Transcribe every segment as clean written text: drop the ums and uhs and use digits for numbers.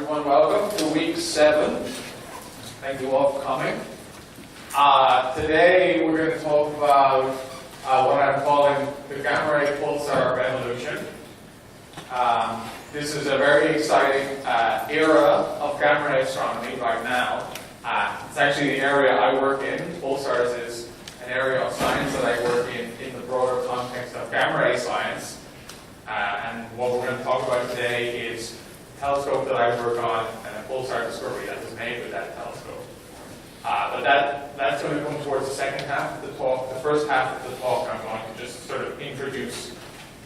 everyone. Welcome to week 7. Thank you all for coming. Today we're going to talk about what I'm calling the gamma ray pulsar revolution. This is a very exciting era of gamma ray astronomy right now. It's actually the area I work in. Pulsars is an area of science that I work in the broader context of gamma ray science. And what we're going to talk about today is a telescope that I work on and a pulsar discovery that was made with that telescope. But that's going to come towards the second half of the talk. The first half of the talk, I'm going to just sort of introduce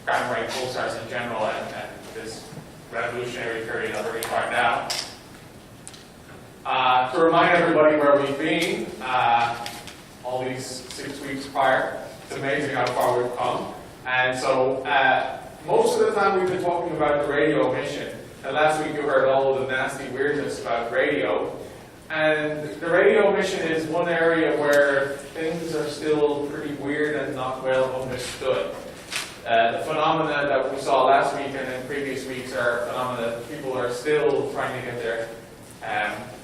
gamma ray pulsars in general and this revolutionary period that we're in right now. To remind everybody where we've been, all these 6 weeks prior, it's amazing how far we've come. And so, most of the time we've been talking about the radio emission, and last week you heard all of the nasty weirdness about radio. And the radio emission is one area where things are still pretty weird and not well understood. The phenomena that we saw last week and in previous weeks are phenomena that people are still trying to get their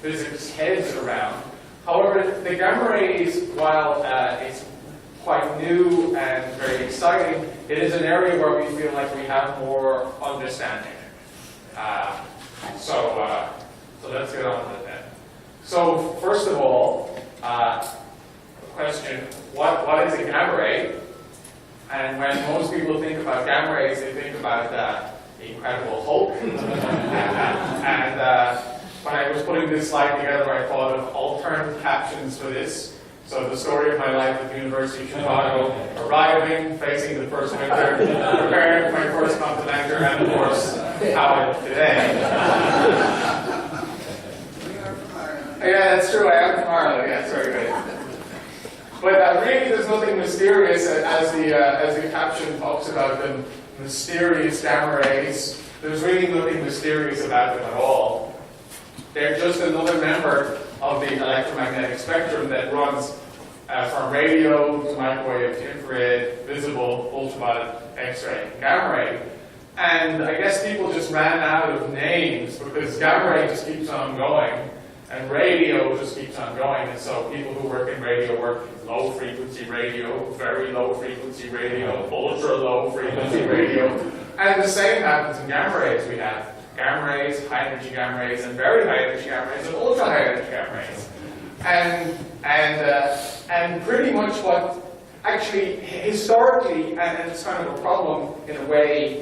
physics heads around. However, the gamma rays, while it's quite new and very exciting, it is an area where we feel like we have more understanding. So let's get on with it then. So first of all, the question, what is a gamma ray? And when most people think about gamma rays, they think about the Incredible Hulk. And when I was putting this slide together, I thought of alternate captions for this. So the story of my life at the University of Chicago, arriving, facing the first winter, preparing for my first continental, and of course, how I look today. Yeah, that's true, I am from Ireland, yeah, that's very good. But really there's nothing mysterious as the caption talks about the mysterious gamma rays. There's really nothing mysterious about them at all. They're just another member of the electromagnetic spectrum that runs from radio to microwave, infrared, visible, ultraviolet, X-ray, and gamma ray. And I guess people just ran out of names because gamma ray just keeps on going and radio just keeps on going. And so people who work in radio work in low frequency radio, very low frequency radio, ultra low frequency radio. And the same happens in gamma rays. We have gamma rays, high energy gamma rays, and very high energy gamma rays, and ultra high energy gamma rays. And pretty much what actually historically, and it's kind of a problem in a way,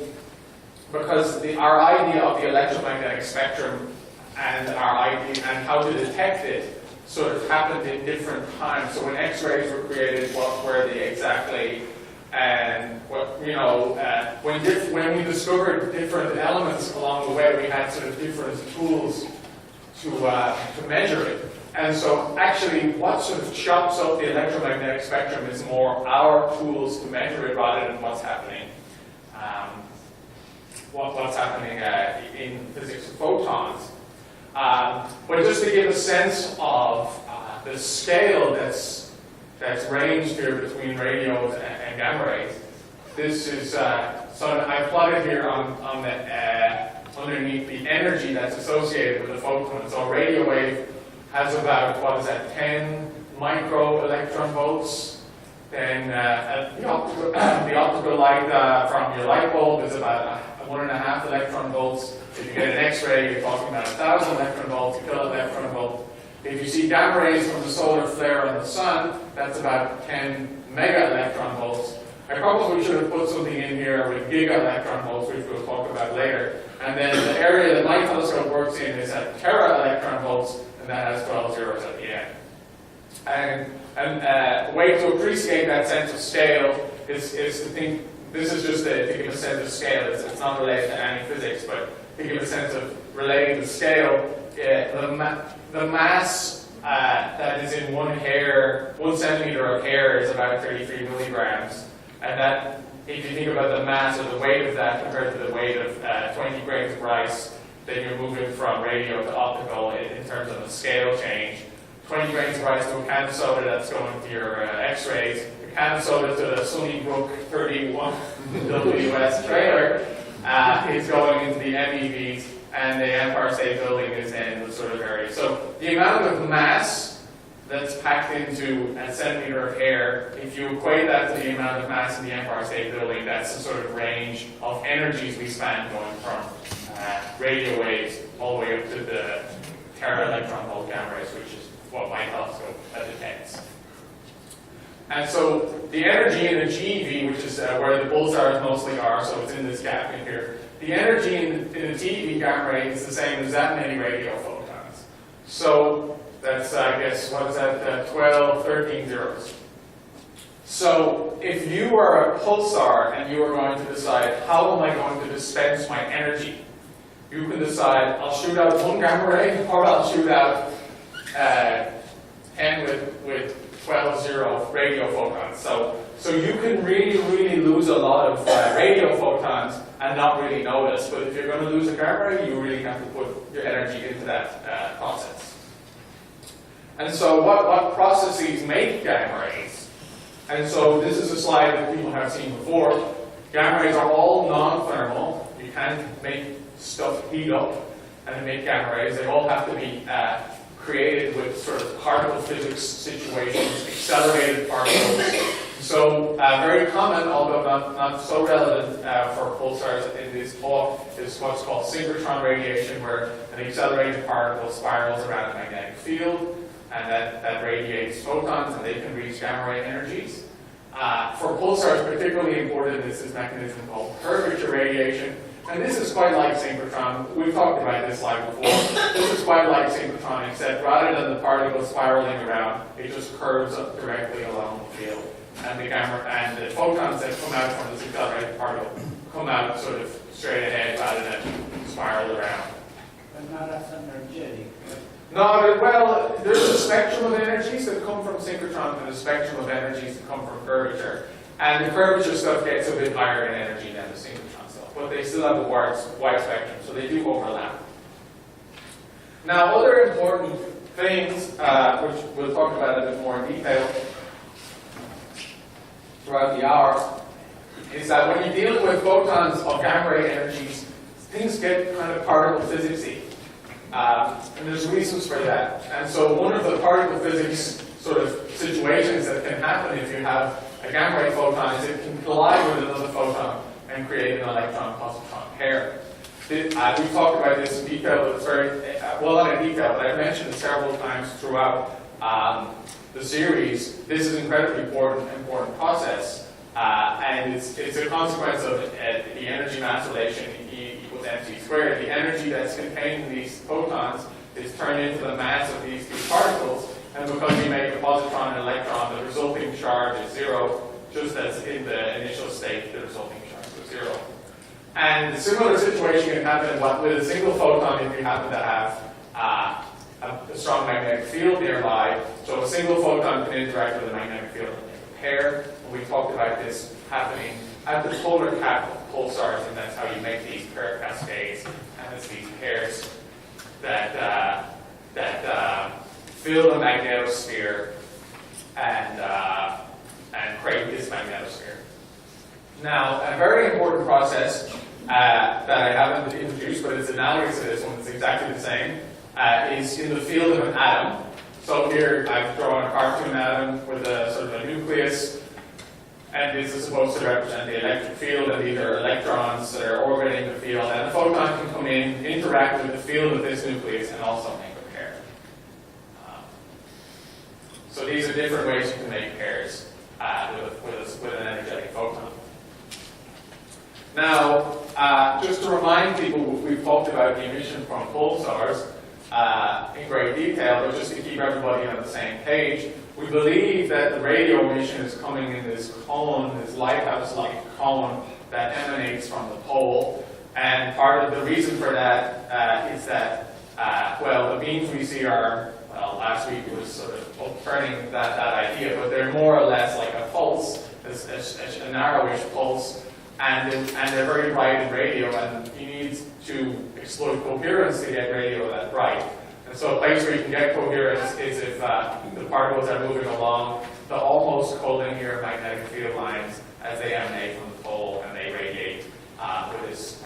because our idea of the electromagnetic spectrum and our idea and how to detect it sort of happened in different times. So when X-rays were created, what were they exactly? And when we discovered different elements along the way, we had sort of different tools to measure it. And so actually what sort of chops up the electromagnetic spectrum is more our tools to measure it rather than what's happening in physics of photons. But just to give a sense of the scale that's ranged here between radio and gamma rays, this is so I plotted here on the underneath the energy that's associated with the photon. So a radio wave has about 10 micro electron volts. Then the optical light from your light bulb is about 1.5 electron volts. If you get an X-ray, you're talking about 1,000 electron volts, a kilo electron volt. If you see gamma rays from the solar flare on the sun, that's about 10 mega electron volts. I probably should have put something in here with giga electron volts, which we'll talk about later. And then the area that my telescope works in is at tera electron volts, and that has 12 zeros at the end. And a way to appreciate that sense of scale is to think, this is just to give a sense of scale. It's not related to any physics, but to give a sense of relating the scale. The mass that is in 1 centimeter of hair is about 33 milligrams. And that, if you think about the mass or the weight of that compared to the weight of 20 grains of rice, then you're moving from radio to optical in terms of the scale change. 20 grains of rice to a can of soda that's going to your X-rays, a can of soda to the Sunnybrook 31 WS trailer is going into the MEVs, and the Empire State Building is in the sort of area. So the amount of mass that's packed into a centimeter of air, if you equate that to the amount of mass in the Empire State Building, that's the sort of range of energies we span going from radio waves all the way up to the tera-electron volt gamma rays, which is what my telescope detects. And so the energy in the GeV, which is where the pulsars mostly are, so it's in this gap in here, the energy in the TeV gamma ray is the same as that many radio photons. So that's, I guess, what is that, 12, 13 zeros. So if you are a pulsar and you are going to decide, how am I going to dispense my energy? You can decide, I'll shoot out one gamma ray, or I'll shoot out 10 with 12 zero radio photons. So you can really lose a lot of radio photons and not really notice. But if you're going to lose a gamma ray, you really have to put your energy into that process. And so what processes make gamma rays? And so this is a slide that people have seen before. Gamma rays are all non-thermal. You can't make stuff heat up and make gamma rays. They all have to be created with sort of particle physics situations, accelerated particles. So very common, although not so relevant for pulsars in this talk, is what's called synchrotron radiation, where an accelerated particle spirals around a magnetic field, and that radiates photons, and they can reach gamma ray energies. For pulsars, particularly important is this mechanism called curvature radiation. And this is quite like synchrotron. We've talked about this slide before. This is quite like synchrotron, except rather than the particle spiraling around, it just curves up directly along the field. And the photons that come out from this accelerated particle come out sort of straight ahead rather than spiral around. But not as energetic. No, well, there's a spectrum of energies that come from synchrotron and a spectrum of energies that come from curvature. And the curvature stuff gets a bit higher in energy than the synchrotron stuff, but they still have a wide spectrum, so they do overlap. Now, other important things, which we'll talk about a bit more in detail throughout the hour, is that when you're dealing with photons of gamma ray energies, things get kind of particle physicsy. And there's reasons for that. And so one of the particle physics sort of situations that can happen if you have a gamma ray photon is it can collide with another photon and create an electron-positron pair. We talked about this in detail, but it's very, well not in detail, but I've mentioned it several times throughout the series. This is an incredibly important process, and it's a consequence of the energy mass relation E equals mc squared. The energy that's contained in these photons is turned into the mass of these two particles, and because you make a positron and electron, the resulting charge is zero, just as in the initial state, the resulting charge was zero. And a similar situation can happen with a single photon if you happen to have a strong magnetic field nearby. So a single photon can interact with a magnetic field and make a pair. And we talked about this happening at the polar cap of pulsars, and that's how you make these pair cascades. And it's these pairs that fill the magnetosphere and create this magnetosphere. Now, a very important process that I haven't introduced, but it's analogous to this one, it's exactly the same, is in the field of an atom. So here I've drawn a cartoon atom with a sort of a nucleus, and this is supposed to represent the electric field, and these are electrons that are orbiting the field, and a photon can come in, interact with the field of this nucleus, and also make a pair. So these are different ways you can make pairs with an energetic photon. Now, just to remind people, we've talked about the emission from pulsars in great detail, but just to keep everybody on the same page, we believe that the radio emission is coming in this cone, this lighthouse-like cone that emanates from the pole. And part of the reason for that is that, well, the beams we see are, well, last week was sort of upturning that idea, but they're more or less like a pulse, a narrowish pulse. And they're very bright in radio, and you need to exploit coherence to get radio that bright. And so a place where you can get coherence is if the particles are moving along the almost collinear magnetic field lines as they emanate from the pole, and they radiate with this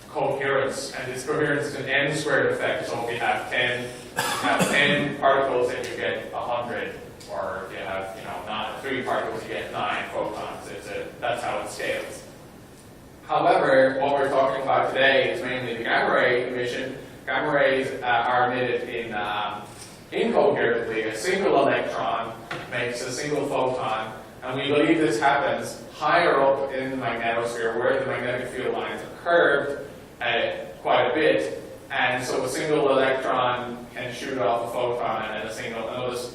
coherent coherence, and this coherence is an n squared effect. So if you have 10 particles, then you get 100, or if you have 3 particles, you get 9 photons. That's how it scales. However, what we're talking about today is mainly the gamma ray emission. Gamma rays are emitted incoherently. A single electron makes a single photon, and we believe this happens higher up in the magnetosphere where the magnetic field lines are curved quite a bit, and so a single electron can shoot off a photon, and then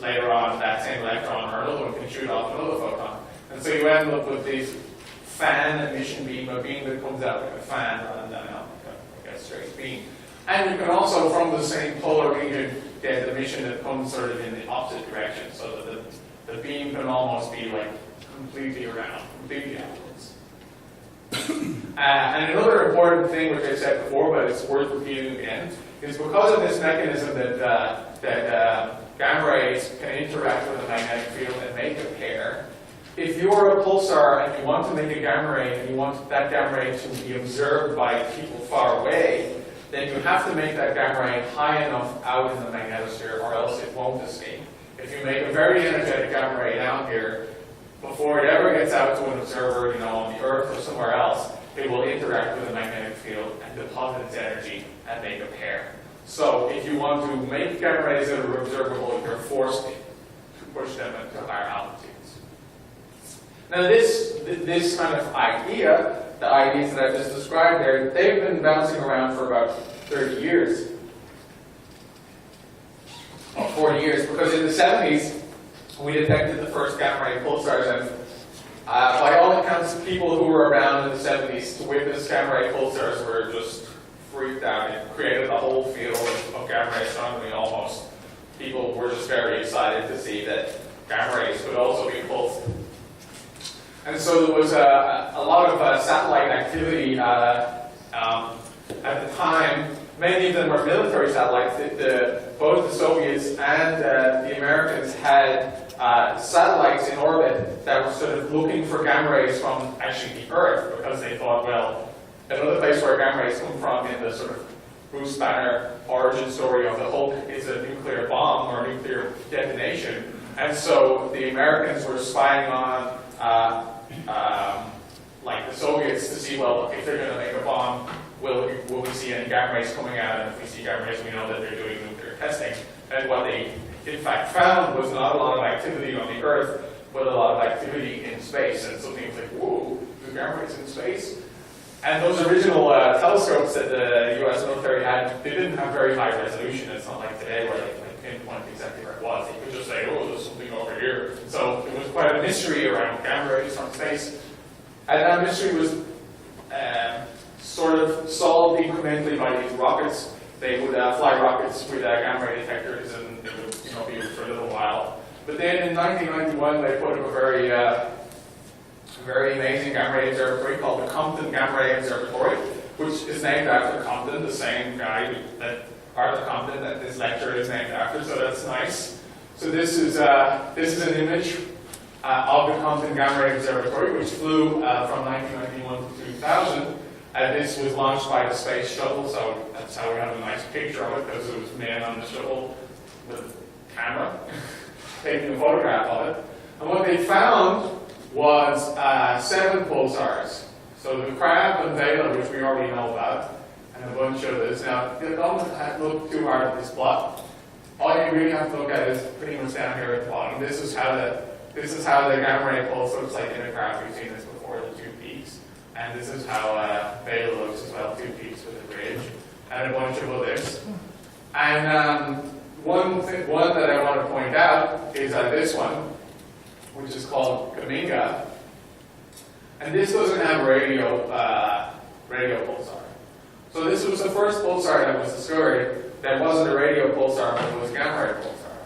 later on that same electron or another one can shoot off another photon. And so you end up with this fan emission beam, a beam that comes out like a fan rather than like a straight beam. And you can also, from the same polar region, get emission that comes sort of in the opposite direction, so that the beam can almost be like completely around, completely outwards. And another important thing, which I said before, but it's worth repeating again, is because of this mechanism that gamma rays can interact with the magnetic field and make a pair. If you're a pulsar and you want to make a gamma ray and you want that gamma ray to be observed by people far away, then you have to make that gamma ray high enough out in the magnetosphere, or else it won't escape. If you make a very energetic gamma ray down here, before it ever gets out to an observer, on the Earth or somewhere else, it will interact with the magnetic field and deposit its energy and make a pair. So if you want to make gamma rays that are observable, you're forced to push them into higher altitudes. Now this kind of idea, the ideas that I've just described there, they've been bouncing around for about 30 years. Or 40 years, because in the 70s, we detected the first gamma ray pulsars, and by all accounts, people who were around in the 70s to witness gamma ray pulsars were just freaked out. It created a whole field of gamma ray astronomy almost. People were just very excited to see that gamma rays could also be pulsed. And so there was a lot of satellite activity at the time. Many of them were military satellites. Both the Soviets and the Americans had satellites in orbit that were sort of looking for gamma rays from actually the Earth, because they thought, well, another place where gamma rays come from in the sort of Bruce Banner origin story of the Hulk is a nuclear bomb or a nuclear detonation. And so the Americans were spying on like the Soviets to see, well, if they're going to make a bomb, will we see any gamma rays coming out? And if we see gamma rays, we know that they're doing nuclear testing. And what they in fact found was not a lot of activity on the Earth, but a lot of activity in space. And something was like, whoa, there's gamma rays in space? And those original telescopes that the US military had, they didn't have very high resolution. It's not like today where they can pinpoint exactly where it was. They could just say, oh, there's something over here. So it was quite a mystery around gamma rays from space. And that mystery was sort of solved incrementally by these rockets. They would fly rockets with gamma ray detectors, and they would be for a little while. But then in 1991, they put up a very amazing gamma ray observatory called the Compton Gamma Ray Observatory, which is named after Compton, the same guy Arthur Compton that this lecture is named after. So that's nice. So this is an image of the Compton Gamma Ray Observatory, which flew from 1991 to 2000. And this was launched by the space shuttle, so that's how we have a nice picture of it, because it was men on the shuttle with a camera taking a photograph of it. And what they found was 7 pulsars. So the Crab and Vela, which we already know about, and a bunch of this. Now, don't look too hard at this plot. All you really have to look at is pretty much down here at the bottom. This is how the gamma ray pulse looks like in a graph. We've seen this before, the 2 peaks. And this is how Vela looks as well, 2 peaks with a bridge, and a bunch of others. And one that I want to point out is this one, which is called Kaminga. And this doesn't have a radio pulsar. So this was the first pulsar that was discovered that wasn't a radio pulsar, but it was a gamma ray pulsar.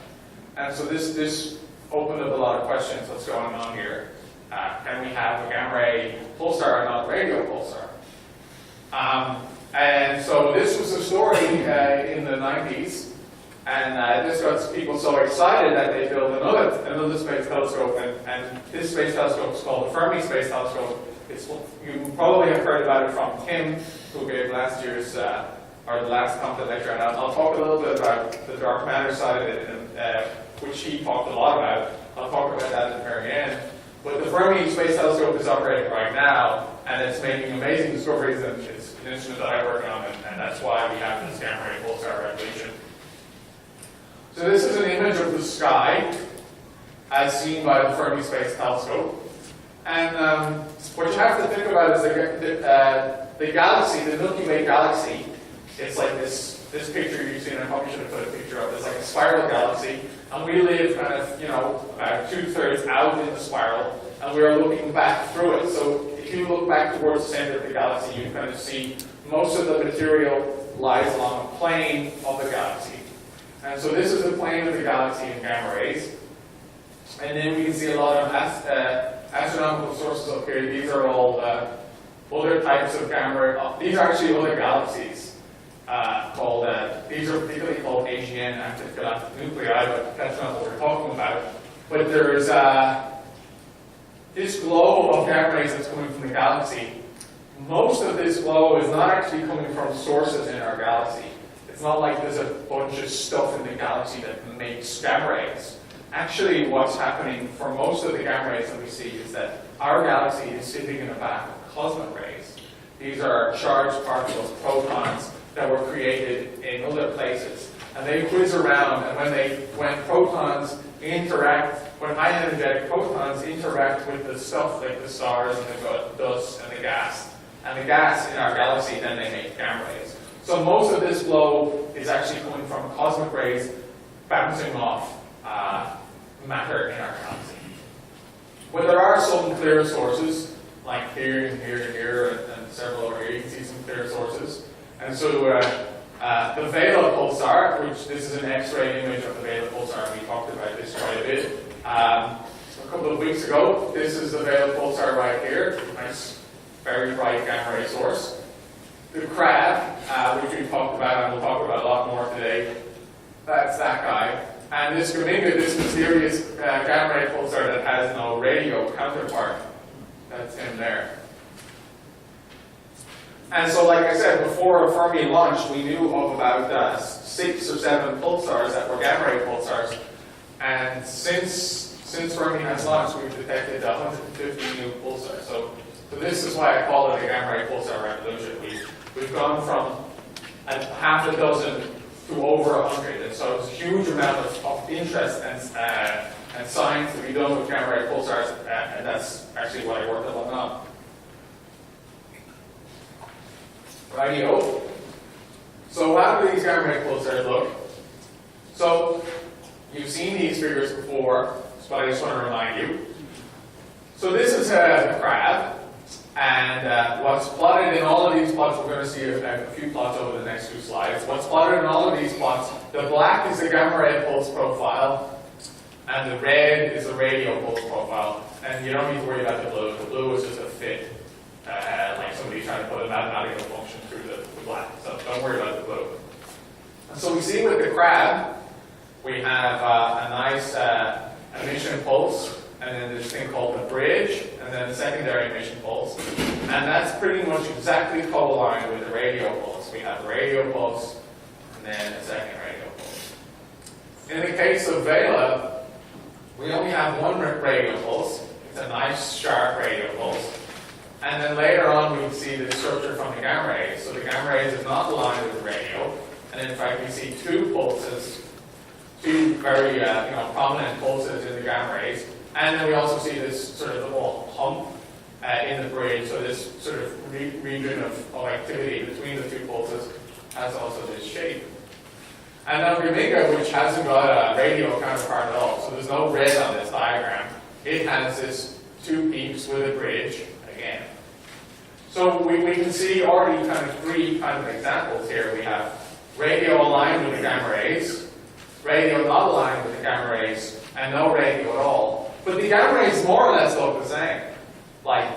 And so this opened up a lot of questions. What's going on here? Can we have a gamma ray pulsar and not a radio pulsar? And so this was a story in the 90s. And this got people so excited that they built another space telescope, and this space telescope is called the Fermi Space Telescope. You probably have heard about it from Kim, who gave last year's, or the last Compton lecture, and I'll talk a little bit about the dark matter side of it, which he talked a lot about. I'll talk about that at the very end. But the Fermi Space Telescope is operating right now, and it's making amazing discoveries, and it's an instrument that I work on, and that's why we have this gamma ray pulsar revolution. So this is an image of the sky as seen by the Fermi Space Telescope. And what you have to think about is the galaxy, the Milky Way galaxy. It's like this picture you've seen. I probably should have put a picture of. It's like a spiral galaxy, and we live kind of, about 2/3 out in the spiral, and we are looking back through it. So if you look back towards the center of the galaxy, you kind of see most of the material lies along a plane of the galaxy. And so this is the plane of the galaxy in gamma rays. And then we can see a lot of astronomical sources up here. These are all other types of gamma ray. These are actually other galaxies these are particularly called AGN, active galactic nuclei, but that's not what we're talking about. But there's this glow of gamma rays that's coming from the galaxy. Most of this glow is not actually coming from sources in our galaxy. It's not like there's a bunch of stuff in the galaxy that makes gamma rays. Actually, what's happening for most of the gamma rays that we see is that our galaxy is sitting in a bath of cosmic rays. These are charged particles, protons, that were created in other places. And they whiz around, and when protons interact, when high energetic protons interact with the stuff like the stars and the dust and the gas in our galaxy, then they make gamma rays. So most of this glow is actually coming from cosmic rays bouncing off matter in our galaxy. But there are some clear sources, like here and here and here, and several over here. You can see some clear sources. And so the Vela pulsar, which this is an X-ray image of the Vela pulsar, we talked about this quite a bit. A couple of weeks ago, this is the Vela pulsar right here, nice, very bright gamma ray source. The crab, which we talked about, and we'll talk about a lot more today, that's that guy. And this Gaminga, this mysterious gamma ray pulsar that has no radio counterpart, that's him there. And so, like I said, before Fermi launched, we knew of about 6 or 7 pulsars that were gamma ray pulsars. And since Fermi has launched, we've detected 150 new pulsars. So this is why I call it a gamma ray pulsar revolution. We've gone from half a dozen to over 100. And so it's a huge amount of interest and science to be done with gamma ray pulsars, and that's actually what I worked a lot on. Rightio. So how do these gamma ray pulsars look? So you've seen these figures before, but I just want to remind you. So this is a crab, and what's plotted in all of these plots, we're going to see a few plots over the next few slides. What's plotted in all of these plots, the black is the gamma ray pulse profile, and the red is the radio pulse profile. And you don't need to worry about the blue. The blue is just a fit. Like somebody trying to put a mathematical function through the black. So don't worry about the blue. And so we see with the crab, we have a nice emission pulse, and then this thing called the bridge, and then a secondary emission pulse. And that's pretty much exactly co-aligned with the radio pulse. We have a radio pulse, and then a second radio pulse. In the case of Vela, we only have one radio pulse. It's a nice, sharp radio pulse. And then later on, we see the structure from the gamma rays. So the gamma rays is not aligned with the radio. And in fact, we see two pulses, two very prominent pulses in the gamma rays. And then we also see this sort of little hump in the bridge. So this sort of region of activity between the two pulses has also this shape. And now Gaminga, which hasn't got a radio counterpart at all, so there's no red on this diagram, it has this two peaks with a bridge again. So we can see already kind of 3 kind of examples here. We have radio aligned with the gamma rays, radio not aligned with the gamma rays, and no radio at all. But the gamma rays more or less look the same. Like,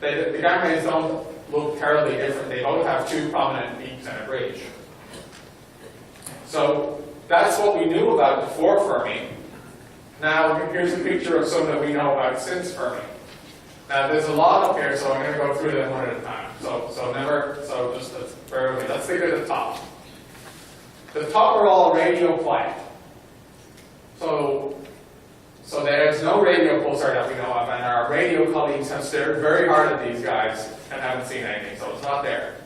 the gamma rays don't look terribly different. They both have 2 prominent peaks and a bridge. So that's what we knew about before Fermi. Now, here's a picture of some that we know about since Fermi. Now, there's a lot up here, so I'm going to go through them one at a time. So just bear with me. Let's think of the top. The top are all radio quiet. So there's no radio pulsar that we know of, and our radio colleagues have stared very hard at these guys and haven't seen anything, so it's not there.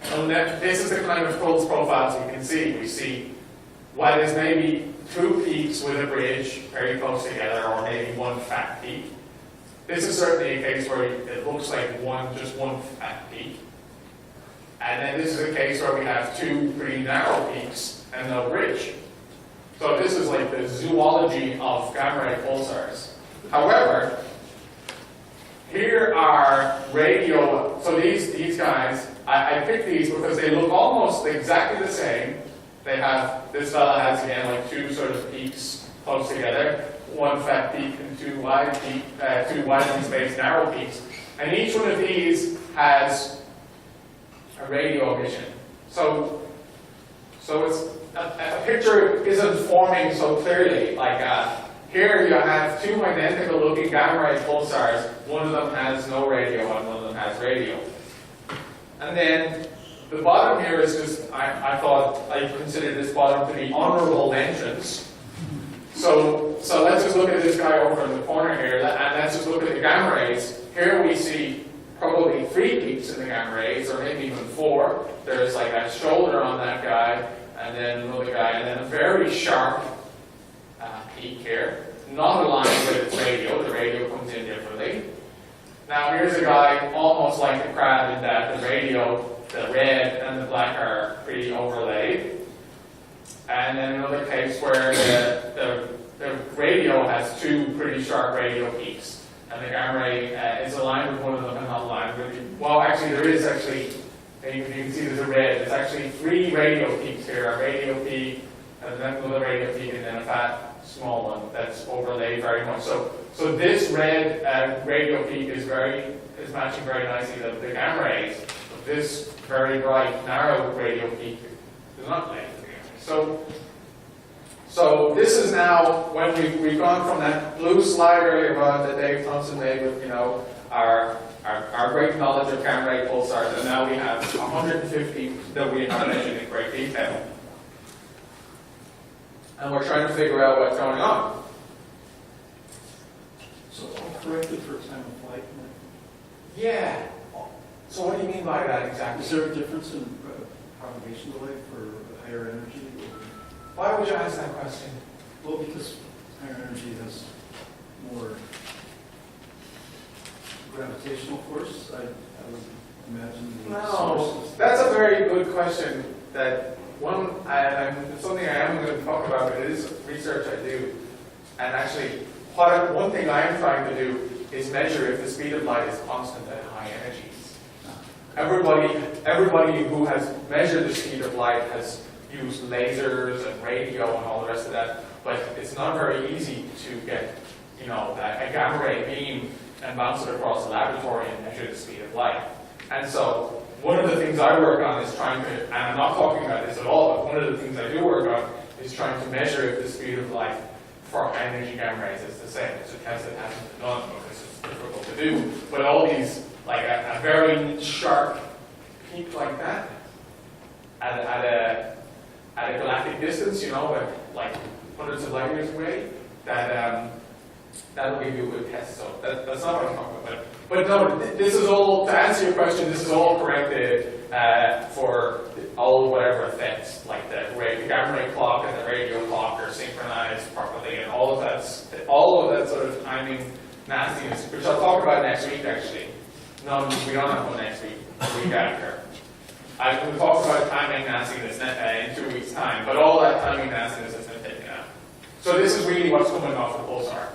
And then this is the kind of pulse profiles we can see. We see what is maybe two peaks with a bridge very close together, or maybe one fat peak. This is certainly a case where it looks like just one fat peak. And then this is a case where we have two pretty narrow peaks and no bridge. So this is like the zoology of gamma ray pulsars. However, here are radio, so these guys, I picked these because they look almost exactly the same. They have, this fella has again like two sort of peaks close together, one fat peak and two widely spaced narrow peaks. And each one of these has a radio emission. So it's, a picture isn't forming so clearly. Like here you have two identical looking gamma ray pulsars. One of them has no radio and one of them has radio. And then the bottom here is just, I thought I considered this bottom to be honorable mentions. So let's just look at this guy over in the corner here, and let's just look at the gamma rays. Here we see probably 3 peaks in the gamma rays, or maybe even 4. There's like a shoulder on that guy, and then another guy, and then a very sharp peak here, not aligned with its radio. The radio comes in differently. Now here's a guy almost like a crab in that the radio, the red and the black are pretty overlaid. And then another case where the radio has 2 pretty sharp radio peaks, and the gamma ray is aligned with one of them and not aligned with it. Well, actually there is actually, you can see there's a red, there's actually 3 radio peaks here, a radio peak, and then another radio peak, and then a fat small one that's overlaid very much. So this red radio peak is matching very nicely the gamma rays, but this very bright narrow radio peak is not related to the gamma rays. So this is now when we've gone from that blue slide earlier on that Dave Thompson made with our great knowledge of gamma ray pulsars, and now we have 150 that we have mentioned in great detail. And we're trying to figure out what's going on. So all corrected for time of flight? Yeah. So what do you mean by that exactly? Is there a difference in propagation delay for higher energy? Why would you ask that question? Well, because higher energy has more gravitational force, I would imagine the sources. That's a very good question. That one, it's something I am going to talk about, but it is research I do. And actually, one thing I am trying to do is measure if the speed of light is constant at high energies. Everybody who has measured the speed of light has used lasers and radio and all the rest of that, but it's not very easy to get, a gamma ray beam and bounce it across the laboratory and measure the speed of light. And so one of the things I work on is trying to, and I'm not talking about this at all, but one of the things I do work on is trying to measure if the speed of light for high energy gamma rays is the same. It's a test that hasn't been done because it's difficult to do. But all these, like a very sharp peak like that, at a galactic distance, like hundreds of light years away, that'll give you a good test. So that's not what I'm talking about. But no, this is all, to answer your question, this is all corrected for all whatever effects, like the gamma ray clock and the radio clock are synchronized properly, and all of that sort of timing nastiness, which I'll talk about next week actually. No, we don't have one next week, the week after. I will talk about timing nastiness in 2 weeks' time, but all that timing nastiness has been taken out. So this is really what's coming off the pulsar.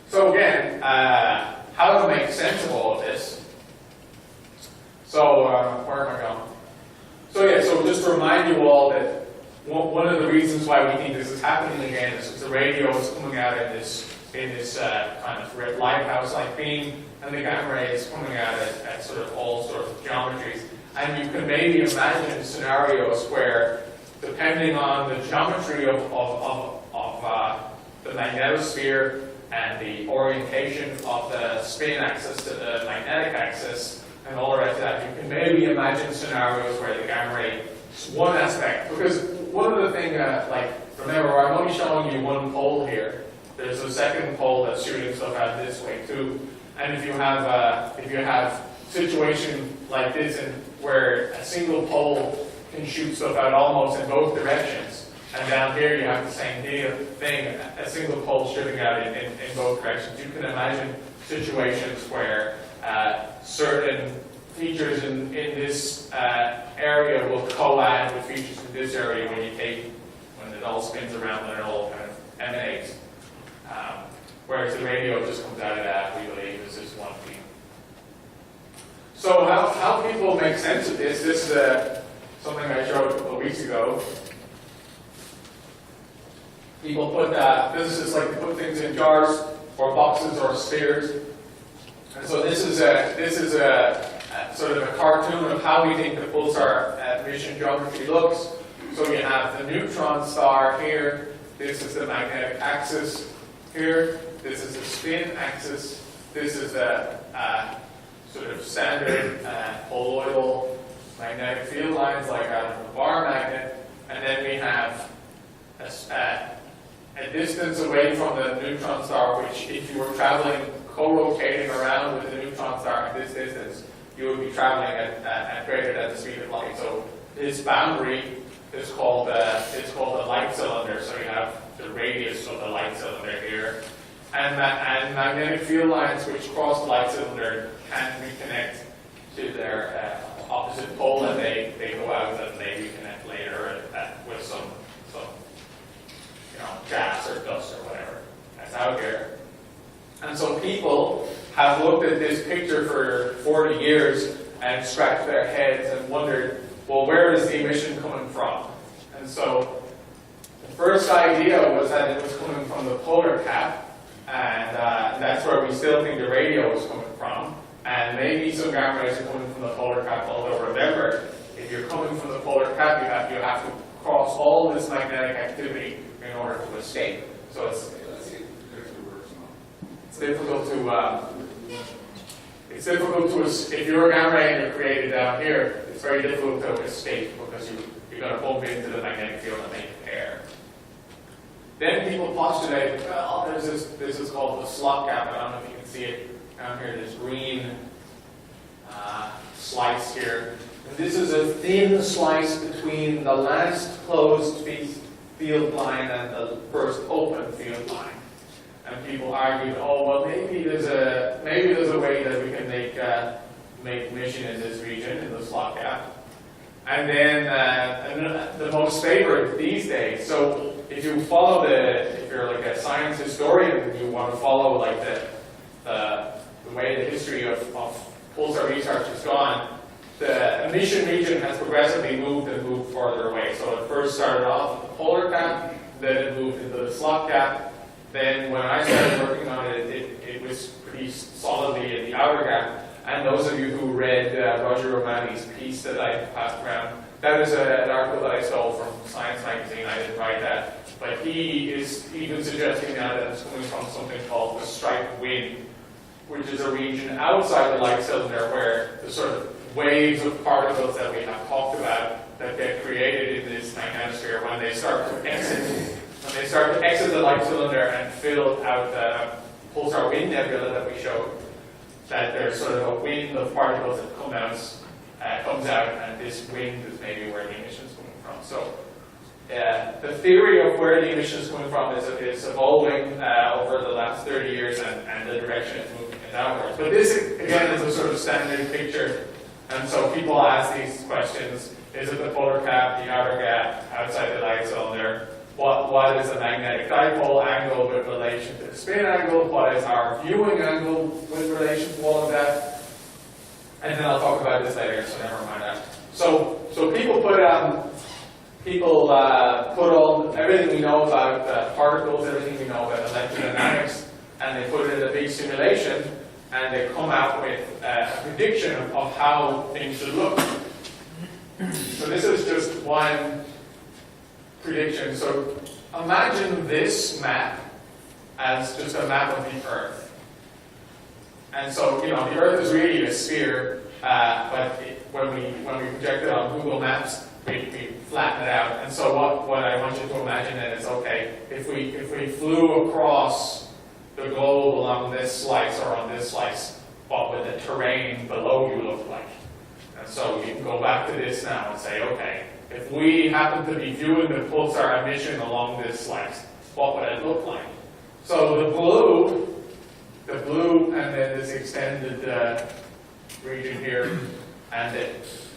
So again, how to make sense of all of this. So where am I going? So just to remind you all that one of the reasons why we think this is happening again is because the radio is coming out in this kind of lighthouse-like beam, and the gamma ray is coming out at sort of all sorts of geometries. And you can maybe imagine scenarios where depending on the geometry of the magnetosphere and the orientation of the spin axis to the magnetic axis and all the rest of that, you can maybe imagine scenarios where the gamma ray is one aspect. Because one of the things, like, remember, I'm only showing you one pole here. There's a second pole that's shooting stuff out this way too. And if you have situation like this where a single pole can shoot stuff out almost in both directions, and down here you have the same thing, a single pole shooting out in both directions, you can imagine situations where certain features in this area will co-add with features in this area when it all spins around and it all kind of emanates. Whereas the radio just comes out of that, we believe, is just one thing. So how people make sense of this? This is something I showed a couple of weeks ago. People physicists like to put things in jars or boxes or spheres. And so this is a sort of a cartoon of how we think the pulsar emission geometry looks. So you have the neutron star here. This is the magnetic axis here. This is the spin axis. This is the sort of standard poloidal magnetic field lines like out of a bar magnet. And then we have a distance away from the neutron star, which if you were traveling, co-rotating around with the neutron star at this distance, you would be traveling at greater than the speed of light. So this boundary is called a light cylinder. So you have the radius of the light cylinder here. And magnetic field lines which cross the light cylinder can reconnect to their opposite pole, and they go out and they reconnect later with some gas or dust or whatever that's out here. And so people have looked at this picture for 40 years and scratched their heads and wondered, well, where is the emission coming from? And so the first idea was that it was coming from the polar cap, and that's where we still think the radio is coming from. And maybe some gamma rays are coming from the polar cap, although remember, if you're coming from the polar cap, you have to cross all this magnetic activity in order to escape. So it's difficult to if you're a gamma ray and you're created down here, it's very difficult to escape because you're going to bump into the magnetic field and make air. Then people postulated, well, this is called the slot gap. I don't know if you can see it down here, this green slice here. And this is a thin slice between the last closed field line and the first open field line. And people argued, oh well, maybe there's a way that we can make emission in this region, in the slot gap. And then the most favored these days. So if you follow if you're like a science historian and you want to follow like the way the history of pulsar research has gone, the emission region has progressively moved further away. So it first started off at the polar cap, then it moved into the slot gap. Then when I started working on it, it was pretty solidly in the outer gap. And those of you who read Roger Romani's piece that I passed around, that is an article that I stole from Science magazine. I didn't write that. But he is even suggesting now that it's coming from something called the striped wind, which is a region outside the light cylinder where the sort of waves of particles that we have talked about that get created in this magnetosphere, when they start to exit the light cylinder and fill out the pulsar wind nebula that we showed, that there's sort of a wind of particles that comes out, and this wind is maybe where the emission is coming from. So the theory of where the emission is coming from is evolving over the last 30 years, and the direction it's moving is outwards. But this, again, is a sort of standard picture. And so people ask these questions: is it the polar cap, the outer gap, outside the light cylinder? What is the magnetic dipole angle with relation to the spin angle? What is our viewing angle with relation to all of that? And then I'll talk about this later, so never mind that. So people put all everything we know about particles, everything we know about electrodynamics, and they put it in a big simulation, and they come out with a prediction of how things should look. So this is just one prediction. So imagine this map as just a map of the Earth. And so, the Earth is really a sphere, but when we project it on Google Maps, we flatten it out. And so what I want you to imagine then is, okay, if we flew across the globe along this slice or on this slice, what would the terrain below you look like? And so you can go back to this now and say, okay, if we happen to be viewing the pulsar emission along this slice, what would it look like? So the blue, and then this extended region here, and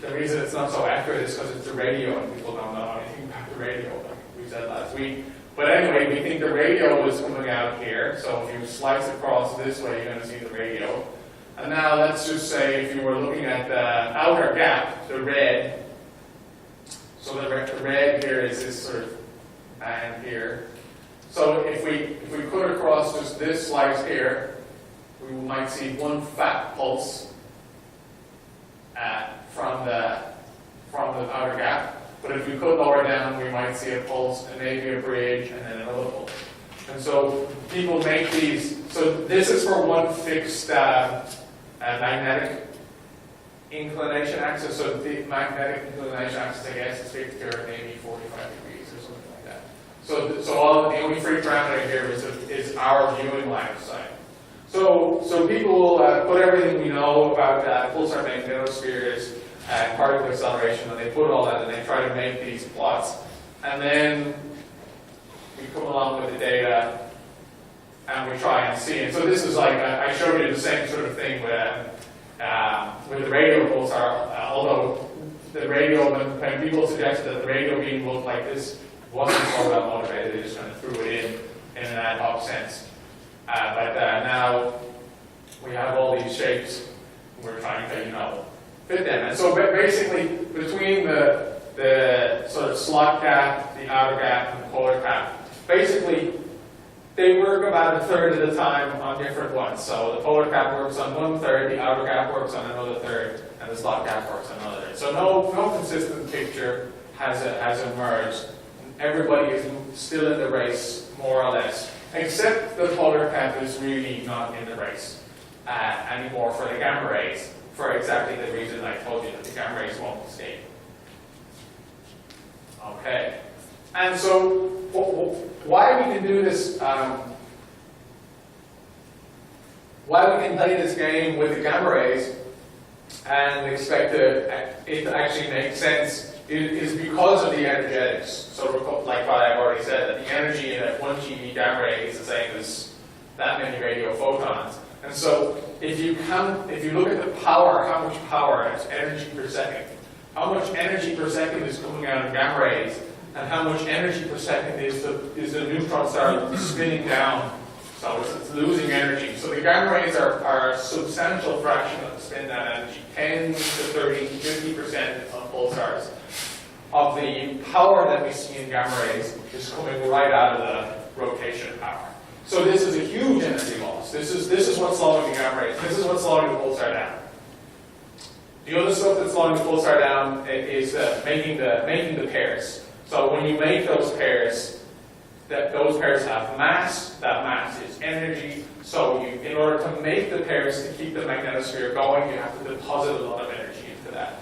the reason it's not so accurate is because it's the radio, and people don't know anything about the radio, like we said last week. But anyway, we think the radio is coming out here, so if you slice across this way, you're going to see the radio. And now let's just say if you were looking at the outer gap, the red, so the red here is this sort of band here. So if we cut across just this slice here, we might see one fat pulse from the outer gap. But if we cut lower down, we might see a pulse, and maybe a bridge, and then another pulse. And so people make these. So this is for one fixed magnetic inclination axis. So the magnetic inclination axis, I guess, is fixed here at maybe 45 degrees or something like that. So the only free parameter here is our viewing line of sight. So people put everything we know about pulsar magnetospheres and particle acceleration, and they put all that, and they try to make these plots. And then we come along with the data, and we try and see. And so this is like, I showed you the same sort of thing with the radio pulsar, although the radio, when people suggested that the radio beam looked like this, wasn't so well motivated, they just kind of threw it in an ad hoc sense. But now we have all these shapes, and we're trying to, fit them. And so basically, between the sort of slot cap, the outer gap, and the polar cap, basically, they work about a third of the time on different ones. So the polar cap works on 1/3, the outer gap works on another third, and the slot cap works on another third. So no consistent picture has emerged. Everybody is still in the race, more or less, except the polar cap is really not in the race anymore for the gamma rays, for exactly the reason I told you that the gamma rays won't escape. Okay, and so why we can do this, why we can play this game with the gamma rays and expect it to actually make sense is because of the energetics. So like what I've already said, that the energy in a 1 GeV gamma ray is the same as that many radio photons. And so if you look at the power, how much power is energy per second, how much energy per second is coming out of gamma rays, and how much energy per second is the neutron star spinning down, so it's losing energy. So the gamma rays are a substantial fraction of the spin down energy, 10 to 30, 50% of pulsars. Of the power that we see in gamma rays is coming right out of the rotation power. So this is a huge energy loss. This is what's slowing the gamma rays. This is what's slowing the pulsar down. The other stuff that's slowing the pulsar down is making the pairs. So when you make those pairs have mass. That mass is energy. So in order to make the pairs to keep the magnetosphere going, you have to deposit a lot of energy into that.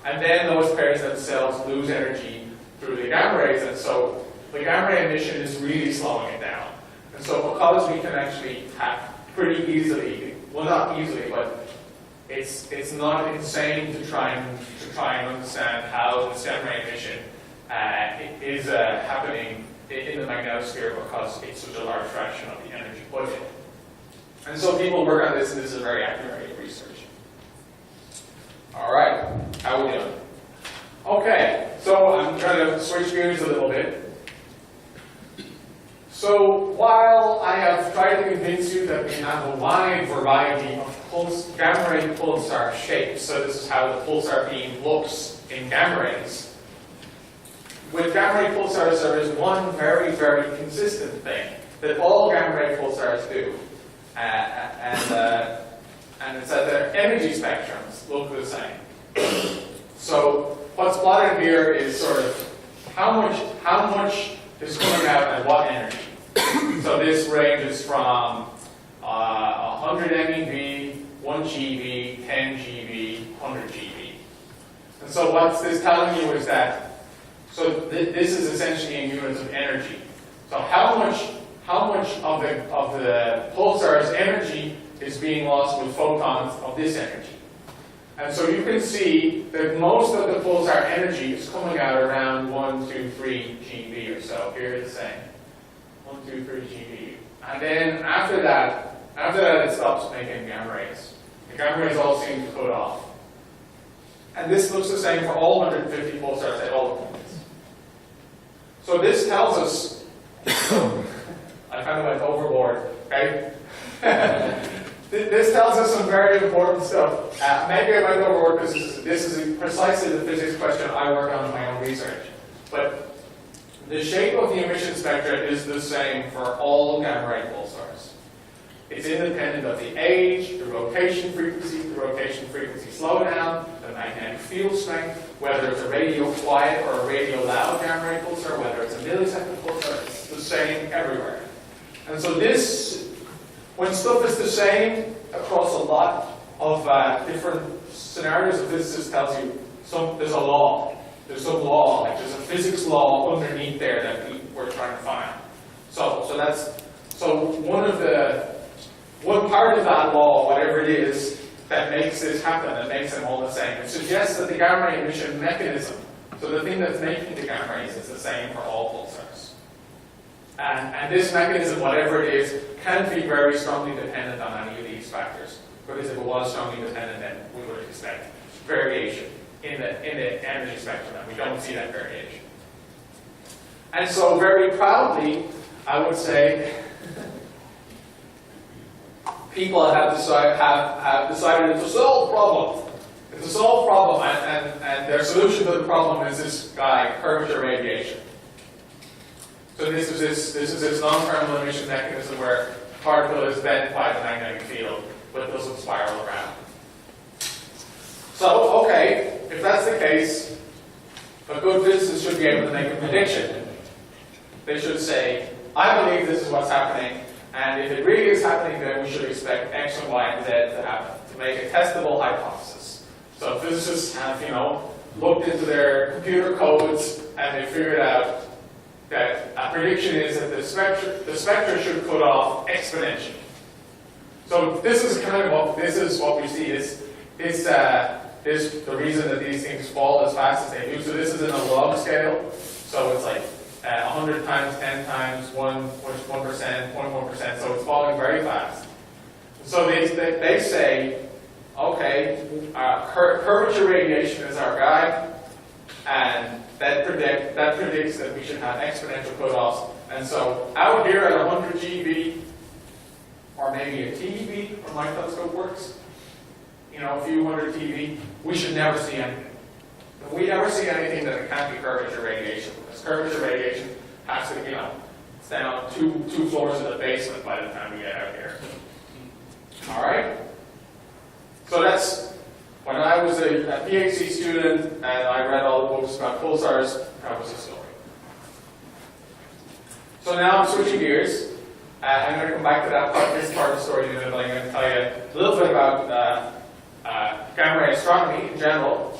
And then those pairs themselves lose energy through the gamma rays, and so the gamma ray emission is really slowing it down. And so because we can actually tap pretty easily, well not easily, but it's not insane to try and understand how the gamma ray emission is happening in the magnetosphere because it's such a large fraction of the energy put in. And so people work on this, and this is very accurate area of research. All right, how we doing? Okay, so I'm trying to switch gears a little bit. So while I have tried to convince you that we have a wide variety of gamma ray pulsar shapes, so this is how the pulsar beam looks in gamma rays, with gamma ray pulsars there is one very, very consistent thing that all gamma ray pulsars do, and it's that their energy spectrums look the same. So what's plotted here is sort of how how much is coming out and what energy. So this ranges from 100 MeV, 1 GeV, 10 GeV, 100 GeV. And so what this telling you is that, so this is essentially in units of energy. So how much of the pulsar's energy is being lost with photons of this energy? And so you can see that most of the pulsar energy is coming out around 1, 2, 3 GeV or so. Here it's saying 1, 2, 3 GeV. And then after that it stops making gamma rays. The gamma rays all seem to cut off. And this looks the same for all 150 pulsars at all points. So this tells us, I kind of went overboard, okay? This tells us some very important stuff. Maybe I went overboard because this is precisely the physics question I work on in my own research. But the shape of the emission spectra is the same for all gamma ray pulsars. It's independent of the age, the rotation frequency slowdown, the magnetic field strength, whether it's a radio quiet or a radio loud gamma ray pulsar, whether it's a millisecond pulsar, it's the same everywhere. And so this, when stuff is the same across a lot of different scenarios, a physicist tells you there's a law. There's some law, like there's a physics law underneath there that we're trying to find. So one part of that law, whatever it is, that makes this happen, that makes them all the same. It suggests that the gamma ray emission mechanism, so the thing that's making the gamma rays, is the same for all pulsars. And this mechanism, whatever it is, can be very strongly dependent on any of these factors. Because if it was strongly dependent, then we would expect variation in the energy spectrum, and we don't see that variation. And so very proudly, I would say, people have decided it's a solved problem. It's a solved problem, and their solution to the problem is this guy, curvature radiation. So this is this non-thermal emission mechanism where the particle is bent by the magnetic field, but doesn't spiral around. So, okay, if that's the case, a good physicist should be able to make a prediction. They should say, I believe this is what's happening, and if it really is happening, then we should expect X and Y and Z to happen, to make a testable hypothesis. So physicists have, looked into their computer codes, and they figured out that a prediction is that the spectra should cut off exponentially. So this is kind of what we see is the reason that these things fall as fast as they do. So this is in a log scale. So it's like 100 times, 10 times, 1%, 0.1%. So it's falling very fast. So they say, okay, curvature radiation is our guide, and that predicts that we should have exponential cutoffs. And so out here at 100 GeV, or maybe a TeV, when my telescope works, a few hundred TeV, we should never see anything. If we ever see anything, then it can't be curvature radiation, because curvature radiation has to, it's down two floors in the basement by the time we get out here. All right? So that's, when I was a PhD student and I read all the books about pulsars, that was the story. So now I'm switching gears. I'm going to come back to this part of the story in a minute, but I'm going to tell you a little bit about gamma ray astronomy in general.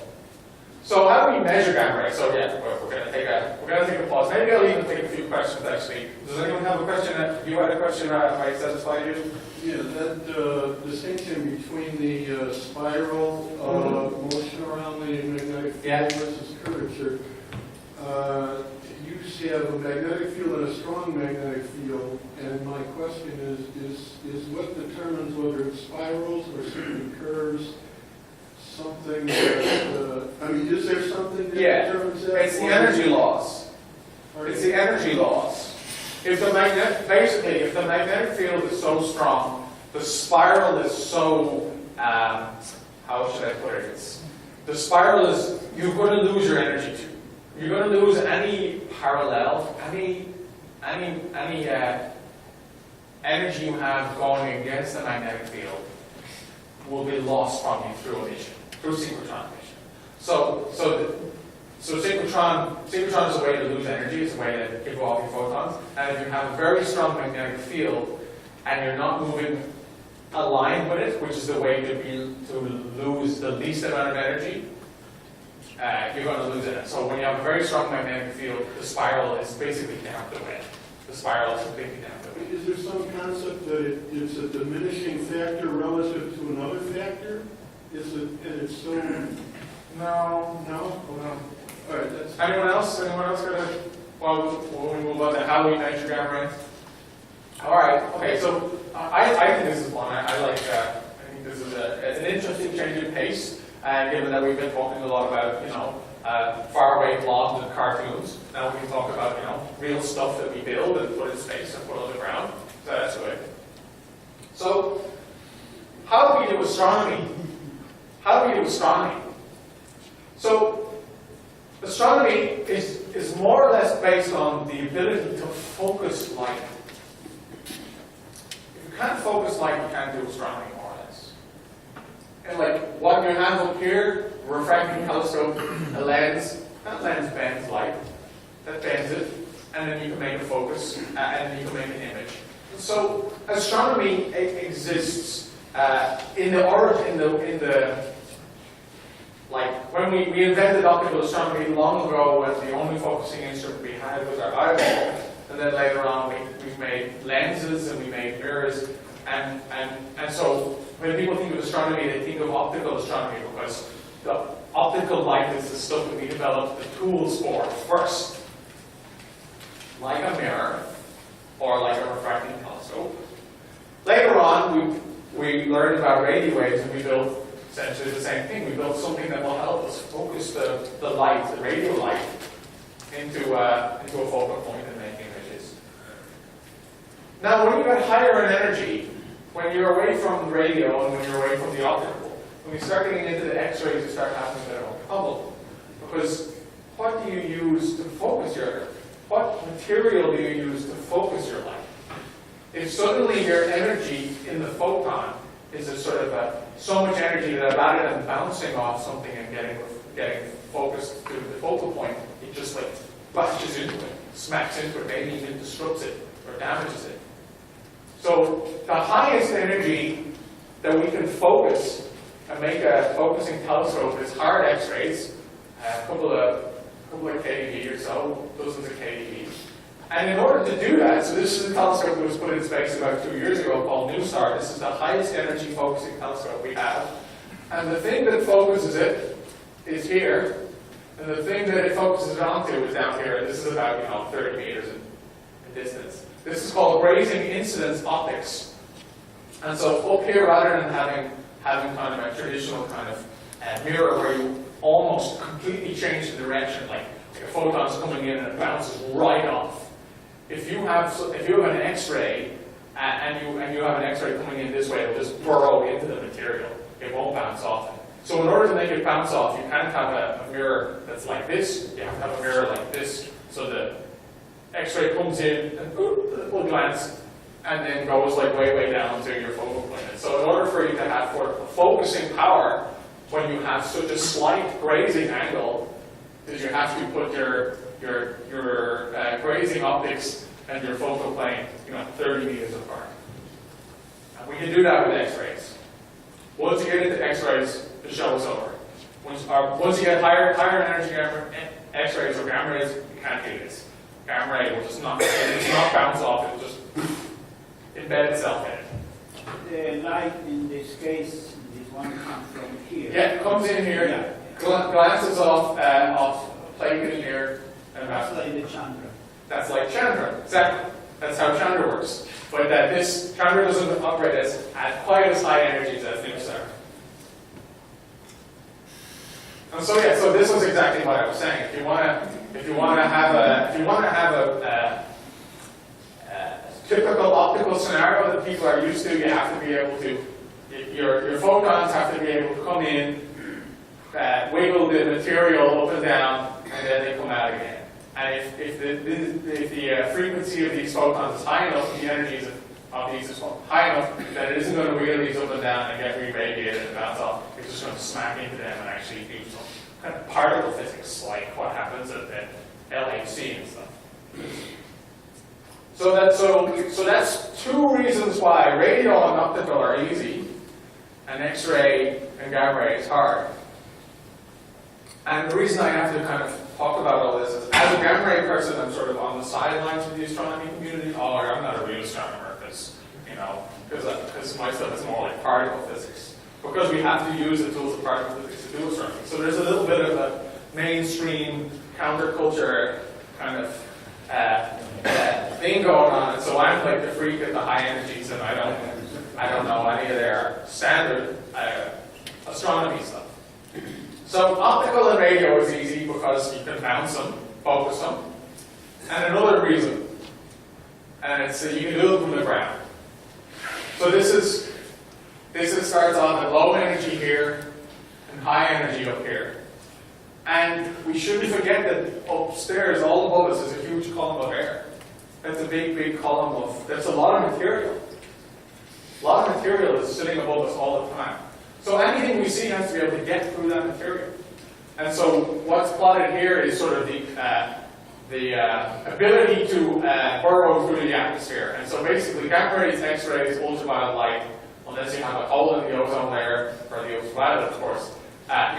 So how do we measure gamma rays? So yeah, we're going to take a pause. Maybe I'll even take a few questions actually. Does anyone have a question? You had a question I satisfied you? Yeah, that distinction between the spiral motion around the magnetic field versus curvature. You have a magnetic field and a strong magnetic field, and my question is what determines whether it spirals or simply curves? Something that, is there something that determines that? It's the energy loss. It's the energy loss. If the magnetic field is so strong, the spiral is so, how should I put it? The spiral is, you're going to lose your energy to. You're going to lose any parallel, any energy you have going against the magnetic field will be lost from you through emission, through synchrotron emission. So So synchrotron is a way to lose energy, it's a way to give off your photons. And if you have a very strong magnetic field and you're not moving aligned with it, which is the way to lose the least amount of energy, you're going to lose it. So when you have a very strong magnetic field, the spiral is basically down the way. The spiral is completely down the way. Is there some concept that it's a diminishing factor relative to another factor? Is it, and it's so... No. No? All right, that's... Anyone else? Anyone else got a... Well, when we move on to how we measure gamma rays? All right. Okay. So I think this is one. I like. I think this is an interesting change in pace, given that we've been talking a lot about faraway blogs and cartoons. Now we can talk about real stuff that we build and put in space and put on the ground. So that's good. So how do we do astronomy? How do we do astronomy? So astronomy is more or less based on the ability to focus light. If you can't focus light, you can't do astronomy, more or less. And like what you have up here, a refracting telescope, a lens, that lens bends light, that bends it, and then you can make a focus, and then you can make an image. So astronomy exists in the origin, in the like when we invented optical astronomy long ago, when the only focusing instrument we had was our eyeball, and then later on we've made lenses and we made mirrors, and so when people think of astronomy, they think of optical astronomy because the optical light is the stuff that we developed the tools for first, like a mirror or like a refracting telescope. Later on, we learned about radio waves and we built essentially the same thing. We built something that will help us focus the light, the radio light, into a focal point and make images. Now, when you get higher in energy, when you're away from radio and when you're away from the optical, when you start getting into the X-rays, you start having a bit of a problem. Because what do you use to focus what material do you use to focus your light? If suddenly your energy in the photon is a sort of so much energy that rather than bouncing off something and getting focused to the focal point, it just like bashes into it, smacks into it, maybe even disrupts it or damages it. So the highest energy that we can focus and make a focusing telescope is hard X-rays, a couple of keV or so, dozens of keV. And in order to do that, so this is a telescope that was put in space about 2 years ago called NuSTAR. This is the highest energy focusing telescope we have. And the thing that focuses it is here. And the thing that it focuses onto is down here. And this is about 30 meters in distance. This is called grazing incidence optics. And so up here, rather than having kind of a traditional kind of mirror where you almost completely change the direction, like a photon's coming in and it bounces right off. If you have an X-ray and you have an X-ray coming in this way, it'll just burrow into the material. It won't bounce off it. So in order to make it bounce off, you can't have a mirror that's like this. You have to have a mirror like this. So the X-ray comes in and it will glance and then goes like way down to your focal point. And so in order for you to have focusing power, when you have such a slight grazing angle, is you have to put your grazing optics and your focal plane 30 meters apart. And we can do that with X-rays. Once you get into X-rays, the show is over. Once you get higher energy X-rays or gamma rays, you can't do this. Gamma ray will just not bounce off, it will just embed itself in it. The light in this case, this one comes from here. Yeah, it comes in here, glances off plate in here, and That's like the Chandra. That's like Chandra, exactly. That's how Chandra works. But this Chandra doesn't operate at quite as high energies as NuSTAR. And so this was exactly what I was saying. If you want to have a typical optical scenario that people are used to, you have to be able to. Your photons have to be able to come in, wiggle the material up and down, and then they come out again. And if the frequency of these photons is high enough, the energies of these is high enough that it isn't going to wiggle these up and down and get re-radiated and bounce off. It's just going to smack into them and actually do some kind of particle physics, like what happens at the LHC and stuff. So that's two reasons why radio and optical are easy, and X-ray and gamma ray is hard. And the reason I have to kind of talk about all this is, as a gamma ray person, I'm sort of on the sidelines of the astronomy community. Oh, I'm not a real astronomer because, you know, because my stuff is more like particle physics. Because we have to use the tools of particle physics to do astronomy. So there's a little bit of a mainstream counterculture kind of thing going on. And so I'm like the freak at the high energies, and I don't know any of their standard astronomy stuff. So optical and radio is easy because you can bounce them, focus them. And another reason, and it's you can do it from the ground. So this starts off at low energy here and high energy up here. And we shouldn't forget that upstairs, all above us, is a huge column of air. That's a big, big column of, that's a lot of material. A lot of material is sitting above us all the time. So anything we see has to be able to get through that material. And so what's plotted here is sort of the ability to burrow through the atmosphere. And so basically gamma rays, X-rays, ultraviolet light, unless you have a hole in the ozone layer, or the ultraviolet of course,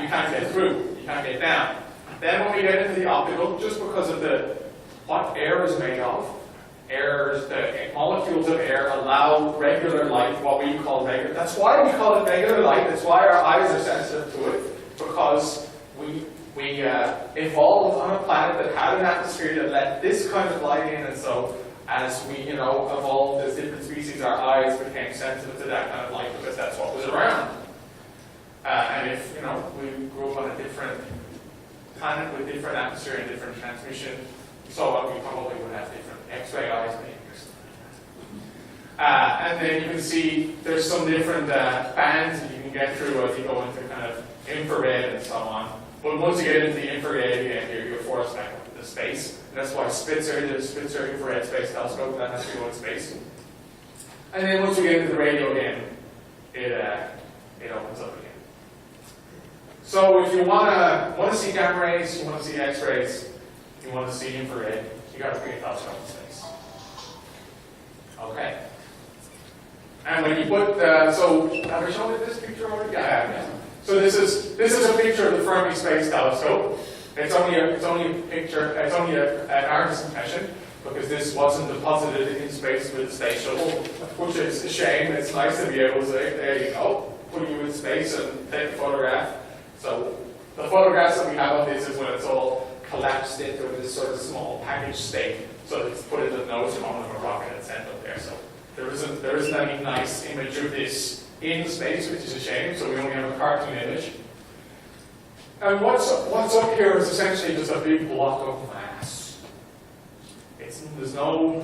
you can't get through, you can't get down. Then when we get into the optical, just because of what air is made of, the molecules of air allow regular light, what we call regular. That's why we call it regular light. That's why our eyes are sensitive to it, because we evolved on a planet that had an atmosphere that let this kind of light in, and so as we evolved as different species, our eyes became sensitive to that kind of light because that's what was around. And if we grew up on a different planet with different atmosphere and different transmission, so we probably would have different X-ray eyes maybe. And then you can see there's some different bands that you can get through as you go into kind of infrared and so on. But once you get into the infrared again, you're forced back into space. And that's why the Spitzer Infrared Space Telescope, that has to go in space. And then once you get into the radio again, it opens up again. So if you want to see gamma rays, you want to see X-rays, you want to see infrared, you got to bring a telescope in space. Okay. And when you put so have I shown you this picture already? Yeah. So this is a picture of the Fermi Space Telescope. It's only an artist's impression because this wasn't deposited in space with the space shuttle, which is a shame. It's nice to be able to say, there you go, put you in space and take a photograph. So the photographs that we have of this is when it's all collapsed into this sort of small package state. So it's put in the nose cone of a rocket and sent up there. So there isn't any nice image of this in space, which is a shame. So we only have a cartoon image. And what's up here is essentially just a big block of mass. There's no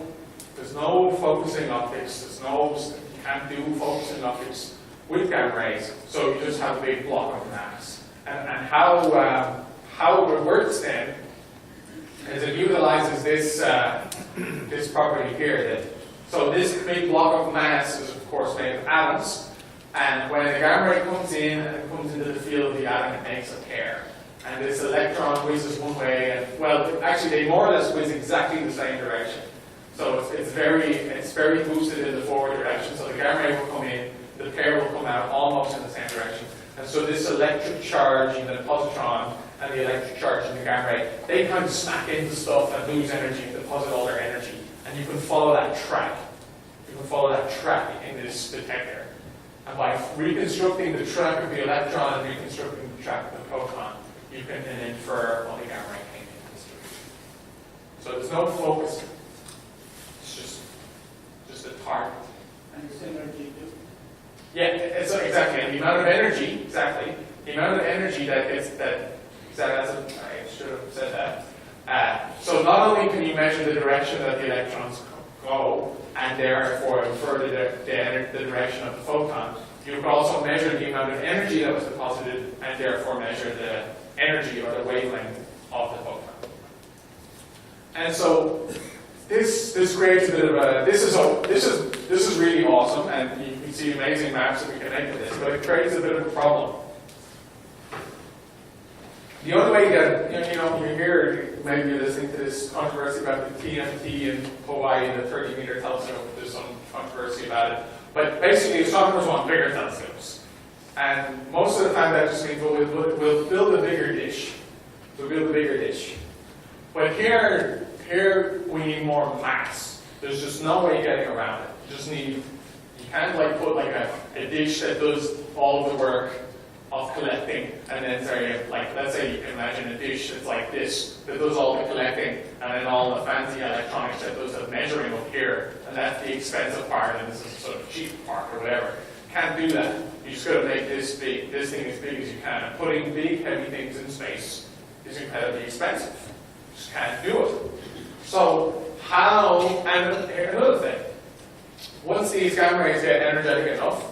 focusing optics. You can't do focusing optics with gamma rays. So you just have a big block of mass. And how it works then is it utilizes this property here. So this big block of mass is of course made of atoms. And when the gamma ray comes in and it comes into the field of the atom, it makes a pair. And this electron whizzes one way, and well, actually they more or less whiz exactly the same direction. So it's very boosted in the forward direction. So the gamma ray will come in, the pair will come out almost in the same direction. And so this electric charge in the positron and the electric charge in the gamma ray, they kind of smack into stuff and lose energy and deposit all their energy. And you can follow that track. You can follow that track in this detector. And by reconstructing the track of the electron and reconstructing the track of the proton, you can then infer what the gamma ray came in this direction. So there's no focus. It's just a target. And it's energy too? Yeah, it's exactly. And the amount of energy, exactly. The amount of energy that gets I should have said that. So not only can you measure the direction that the electrons go, and therefore infer the direction of the photon, you can also measure the amount of energy that was deposited, and therefore measure the energy or the wavelength of the photon. And so this creates a bit of a this is really awesome, and you can see amazing maps that we can make of this, but it creates a bit of a problem. The only way that, you hear, maybe you're listening to this controversy about the TMT in Hawaii, the 30-meter telescope, there's some controversy about it. But basically, astronomers want bigger telescopes. And most of the time that just means we'll build a bigger dish. We'll build a bigger dish. But here we need more mass. There's just no way getting around it. You can't put a dish that does all of the work of collecting, and then let's say imagine a dish that's like this, that does all the collecting, and then all the fancy electronics that does the measuring up here, and that's the expensive part, and this is the sort of cheap part or whatever. Can't do that. You just got to make this thing as big as you can. And putting big, heavy things in space is incredibly expensive. You just can't do it. So how? And here's another thing. Once these gamma rays get energetic enough,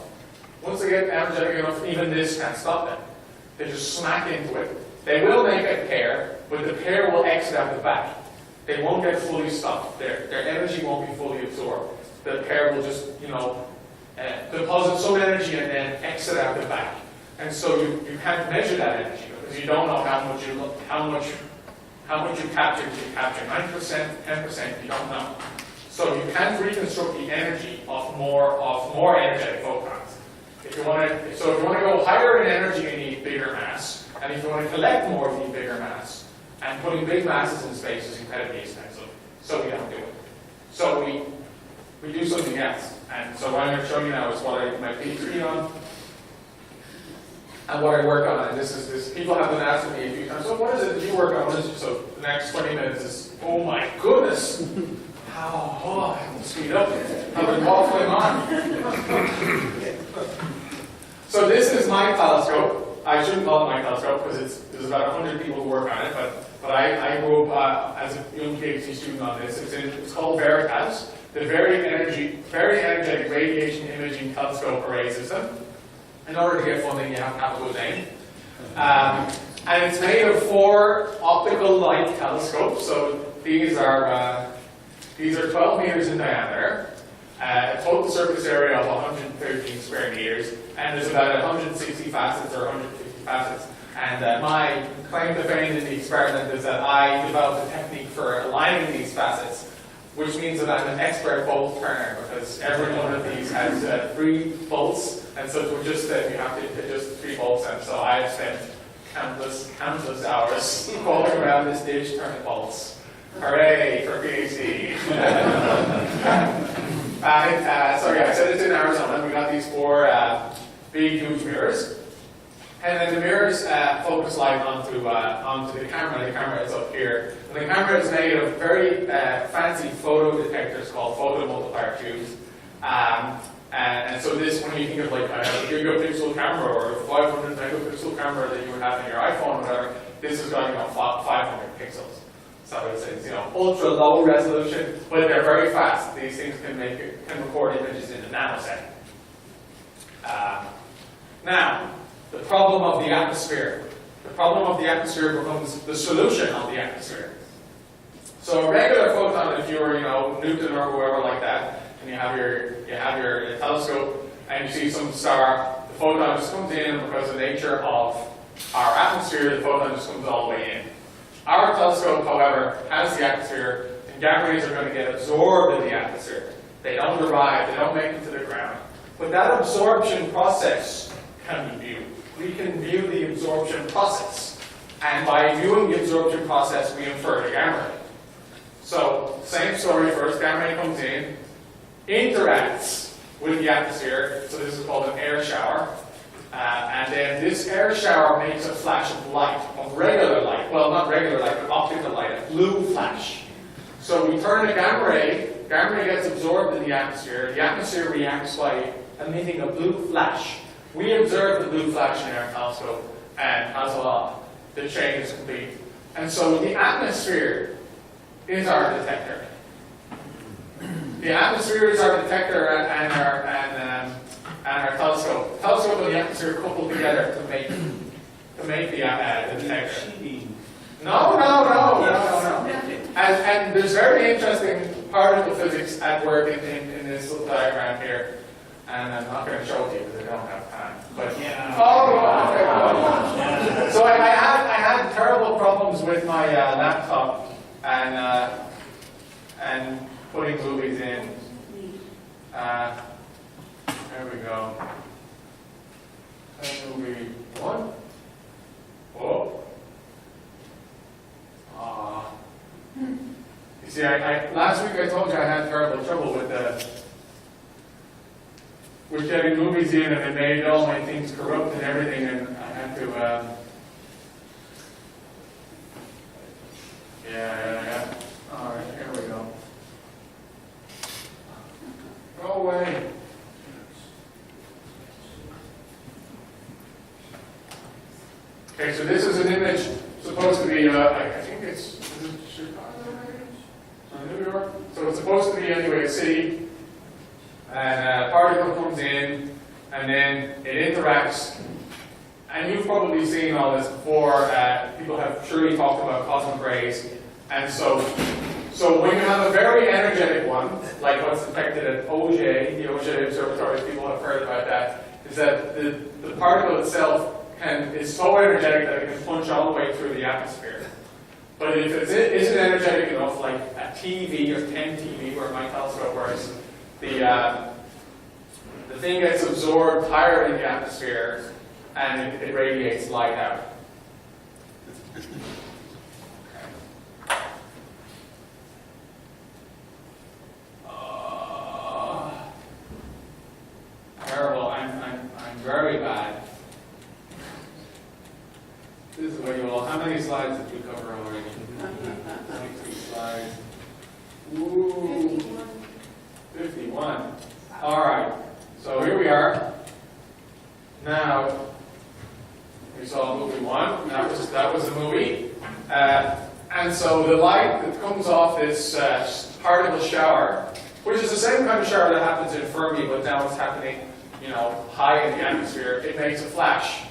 even this can't stop them. They just smack into it. They will make a pair, but the pair will exit out the back. They won't get fully stopped. Their energy won't be fully absorbed. The pair will just, deposit some energy and then exit out the back. And so you can't measure that energy because you don't know how much you captured. You capture 9%, 10%. You don't know. So you can't reconstruct the energy of more energetic photons. If you want to go higher in energy, you need bigger mass, and if you want to collect more, you need bigger mass. And putting big masses in space is incredibly expensive, so we don't do it. So we do something else. And so what I'm going to show you now is what I do my PhD on, and what I work on. And this is people have been asking me a few times, so what is it that you work on? So the next 20 minutes is, oh my goodness. I have to speed up. I've been waffling on. So this is my telescope. I shouldn't call it my telescope because there's about 100 people who work on it, but I grew up as a young PhD student on this. It's called VERTIAS, the Very Energetic Radiation Imaging Telescope Array System. In order to get funding, you have to have a good name. And it's made of 4 optical light telescopes. So these are 12 meters in diameter, a total surface area of 113 square meters, and there's about 160 facets or 150 facets. And my claim to fame in the experiment is that I developed a technique for aligning these facets, which means that I'm an expert bolt turner because every one of these has 3 bolts, and so you have to adjust 3 bolts, and so I've spent countless hours going around this dish turning bolts. Hooray for PhD! So yeah, I said it's in Arizona. We got these 4 big, huge mirrors, and then the mirrors focus light onto the camera. The camera is up here, and the camera is made of very fancy photo detectors called photomultiplier tubes. And so this, when you think of a gigapixel camera or a 500 megapixel camera that you would have in your iPhone or whatever, this has got 500 pixels. So it's ultra low resolution, but they're very fast. These things can record images in a nanosecond. Now, the problem of the atmosphere. The problem of the atmosphere becomes the solution of the atmosphere. So a regular photon, if you were Newton or whoever like that, and you have your telescope and you see some star, the photon just comes in because of the nature of our atmosphere. The photon just comes all the way in. Our telescope, however, has the atmosphere, and gamma rays are going to get absorbed in the atmosphere. They don't arrive, they don't make it to the ground. But that absorption process can be viewed. We can view the absorption process. And by viewing the absorption process, we infer the gamma ray. So, same story first, gamma ray comes in, interacts with the atmosphere, so this is called an air shower. And then this air shower makes a flash of light, of regular light. Well, not regular light, but optical light, a blue flash. So we turn a gamma ray gets absorbed in the atmosphere reacts by emitting a blue flash. We observe the blue flash in our telescope, and voila, the chain is complete. And so the atmosphere is our detector. The atmosphere is our detector and our telescope. The telescope and the atmosphere coupled together to make the detector. No. And there's very interesting particle physics at work in this little diagram here. And I'm not going to show it to you because I don't have time. But yeah. So I had with my laptop and putting movies in. There we go. Movie 1. Whoa. You see, I last week I told you I had terrible trouble with getting movies in, and it made all my things corrupt and everything, and I had to. Yeah. All right, here we go. Go away. Okay, so this is an image supposed to be, I think is it Chicago, maybe? Or New York? So it's supposed to be anyway a city, and a particle comes in, and then it interacts. And you've probably seen all this before. People have surely talked about cosmic rays, and so when you have a very energetic one, like what's detected at Auger, the Auger Observatory, people have heard about that, is that the particle itself is so energetic that it can punch all the way through the atmosphere. But if it isn't energetic enough, like a TV or 10 TV, where my telescope works, the thing gets absorbed higher in the atmosphere and it radiates light out. Terrible. I'm very bad. This is what you all. How many slides did we cover already? 22 slides. Ooh. 51. All right. So here we are. Now we saw movie 1. That was a movie. And so the light that comes off this particle shower, which is the same kind of shower that happens in Fermi, but now it's happening, high in the atmosphere. It makes a flash.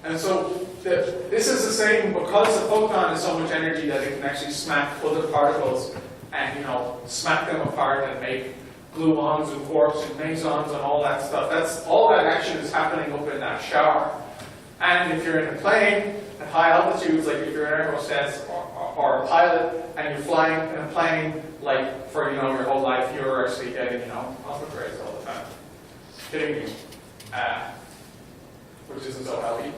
And so this is the same, because the photon is so much energy that it can actually smack other particles and, smack them apart and make gluons and quarks and mesons and all that stuff. All that action is happening up in that shower. And if you're in a plane at high altitudes, like if you're an air hostess or a pilot, and you're flying in a plane, like for your whole life, you're actually getting cosmic rays all the time, hitting you, which isn't so healthy.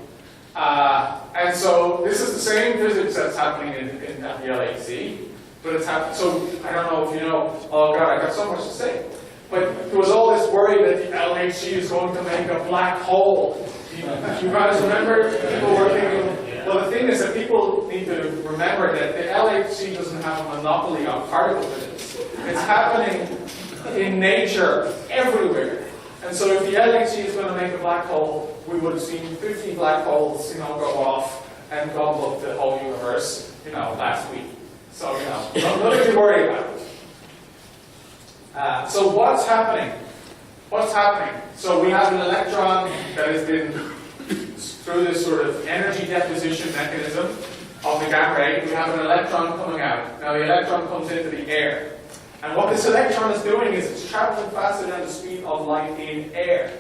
And so this is the same physics that's happening at the LHC, but it's happening. So I don't know if you know. Oh God, I got so much to say. But there was all this worry that the LHC is going to make a black hole. You guys remember? People were thinking. Well, the thing is that people need to remember that the LHC doesn't have a monopoly on particle physics. It's happening in nature everywhere. And so if the LHC is going to make a black hole, we would have seen 50 black holes, go off and gobble up the whole universe, last week. So, nothing to worry about. So what's happening? What's happening? So we have an electron that has been, through this sort of energy deposition mechanism of the gamma ray, we have an electron coming out. Now the electron comes into the air. And what this electron is doing is it's traveling faster than the speed of light in air.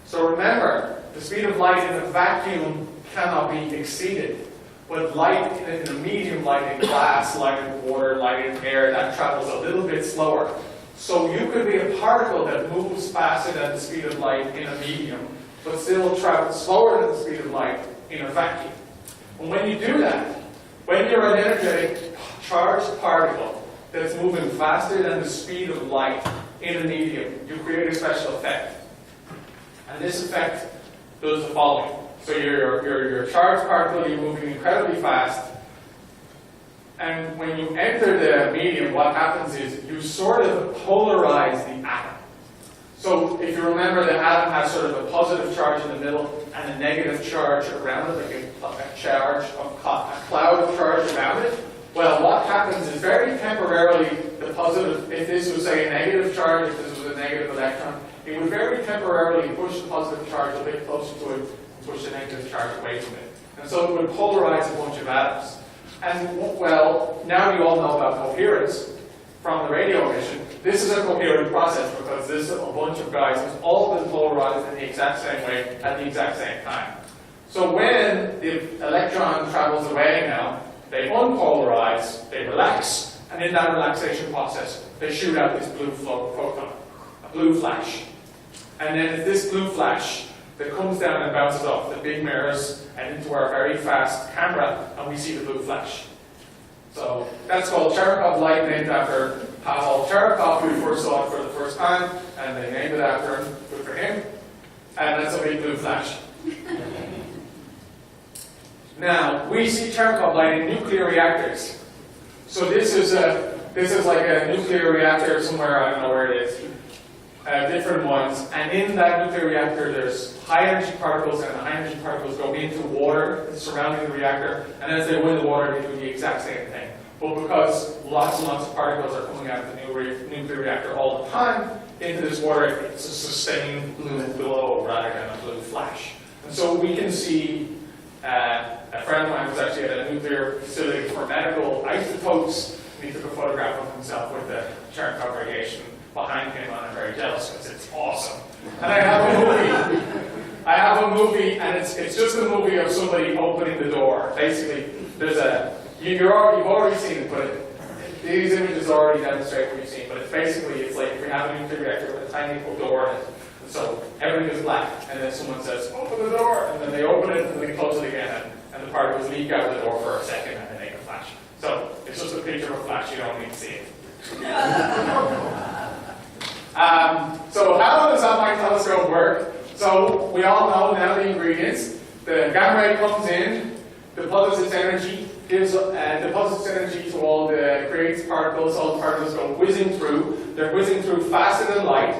So remember, the speed of light in a vacuum cannot be exceeded. But light in a medium, light in glass, light in water, light in air, that travels a little bit slower. So you could be a particle that moves faster than the speed of light in a medium, but still travels slower than the speed of light in a vacuum. And when you do that, when you're an energetic charged particle that's moving faster than the speed of light in a medium, you create a special effect. And this effect does the following. So you're a charged particle, you're moving incredibly fast, and when you enter the medium, what happens is you sort of polarize the atom. So if you remember, the atom has sort of a positive charge in the middle and a negative charge around it, like a cloud of charge around it. Well, what happens is very temporarily, the positive, if this was, say, a negative charge, if this was a negative electron, it would very temporarily push the positive charge a bit closer to it and push the negative charge away from it. And so it would polarize a bunch of atoms. And, well, now you all know about coherence from the radio emission. This is a coherent process because this is a bunch of guys who's all been polarized in the exact same way at the exact same time. So when the electron travels away now, they unpolarize, they relax, and in that relaxation process, they shoot out this blue photon, a blue flash. And then it's this blue flash that comes down and bounces off the big mirrors and into our very fast camera, and we see the blue flash. So that's called Cherenkov light, named after Pavel Cherenkov, who first saw it for the first time, and they named it after him. Good for him. And that's a big blue flash. Now, we see Cherenkov light in nuclear reactors. So this is like a nuclear reactor somewhere, I don't know where it is. Different ones. And in that nuclear reactor, there's high energy particles, and the high energy particles go into water surrounding the reactor. And as they go in the water, they do the exact same thing. But because lots and lots of particles are coming out of the nuclear reactor all the time into this water, it's a sustained blue glow rather than a blue flash. And so we can see, a friend of mine was actually at a nuclear facility for medical isotopes, and he took a photograph of himself with the Cherenkov radiation behind him, and I'm very jealous because it's awesome. And I have a movie, and it's just a movie of somebody opening the door. Basically, you've already seen it, but these images already demonstrate what you've seen. But it's like if we have a nuclear reactor with a tiny little door in it, and so everything is black, and then someone says, "Open the door," and then they open it, and then they close it again, and the particles leak out the door for a second, and they make a flash. So it's just a picture of a flash. You don't need to see it. So how does that light telescope work? So we all know now the ingredients. The gamma ray comes in, deposits energy, deposits energy to all the creates particles. All the particles go whizzing through. They're whizzing through faster than light.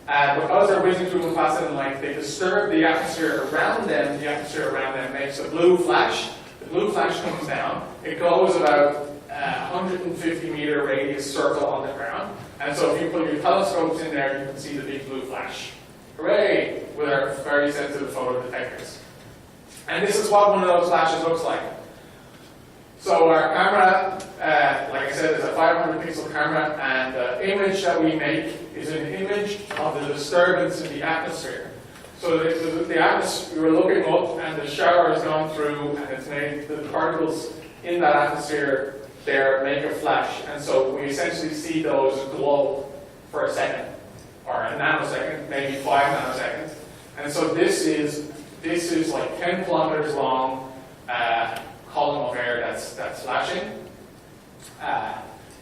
Because they're whizzing through faster than light, they disturb the atmosphere around them. The atmosphere around them makes a blue flash. The blue flash comes down. It goes about 150 meter radius circle on the ground. And so if you put your telescopes in there, you can see the big blue flash. Hooray! With our very sensitive photo detectors. And this is what one of those flashes looks like. So our camera, like I said, is a 500 pixel camera, and the image that we make is an image of the disturbance in the atmosphere. So the atmosphere, we're looking up, and the shower has gone through, and it's made the particles in that atmosphere there make a flash, and so we essentially see those glow for a second, or a nanosecond, maybe 5 nanoseconds. And so this is like 10 kilometers long column of air that's flashing.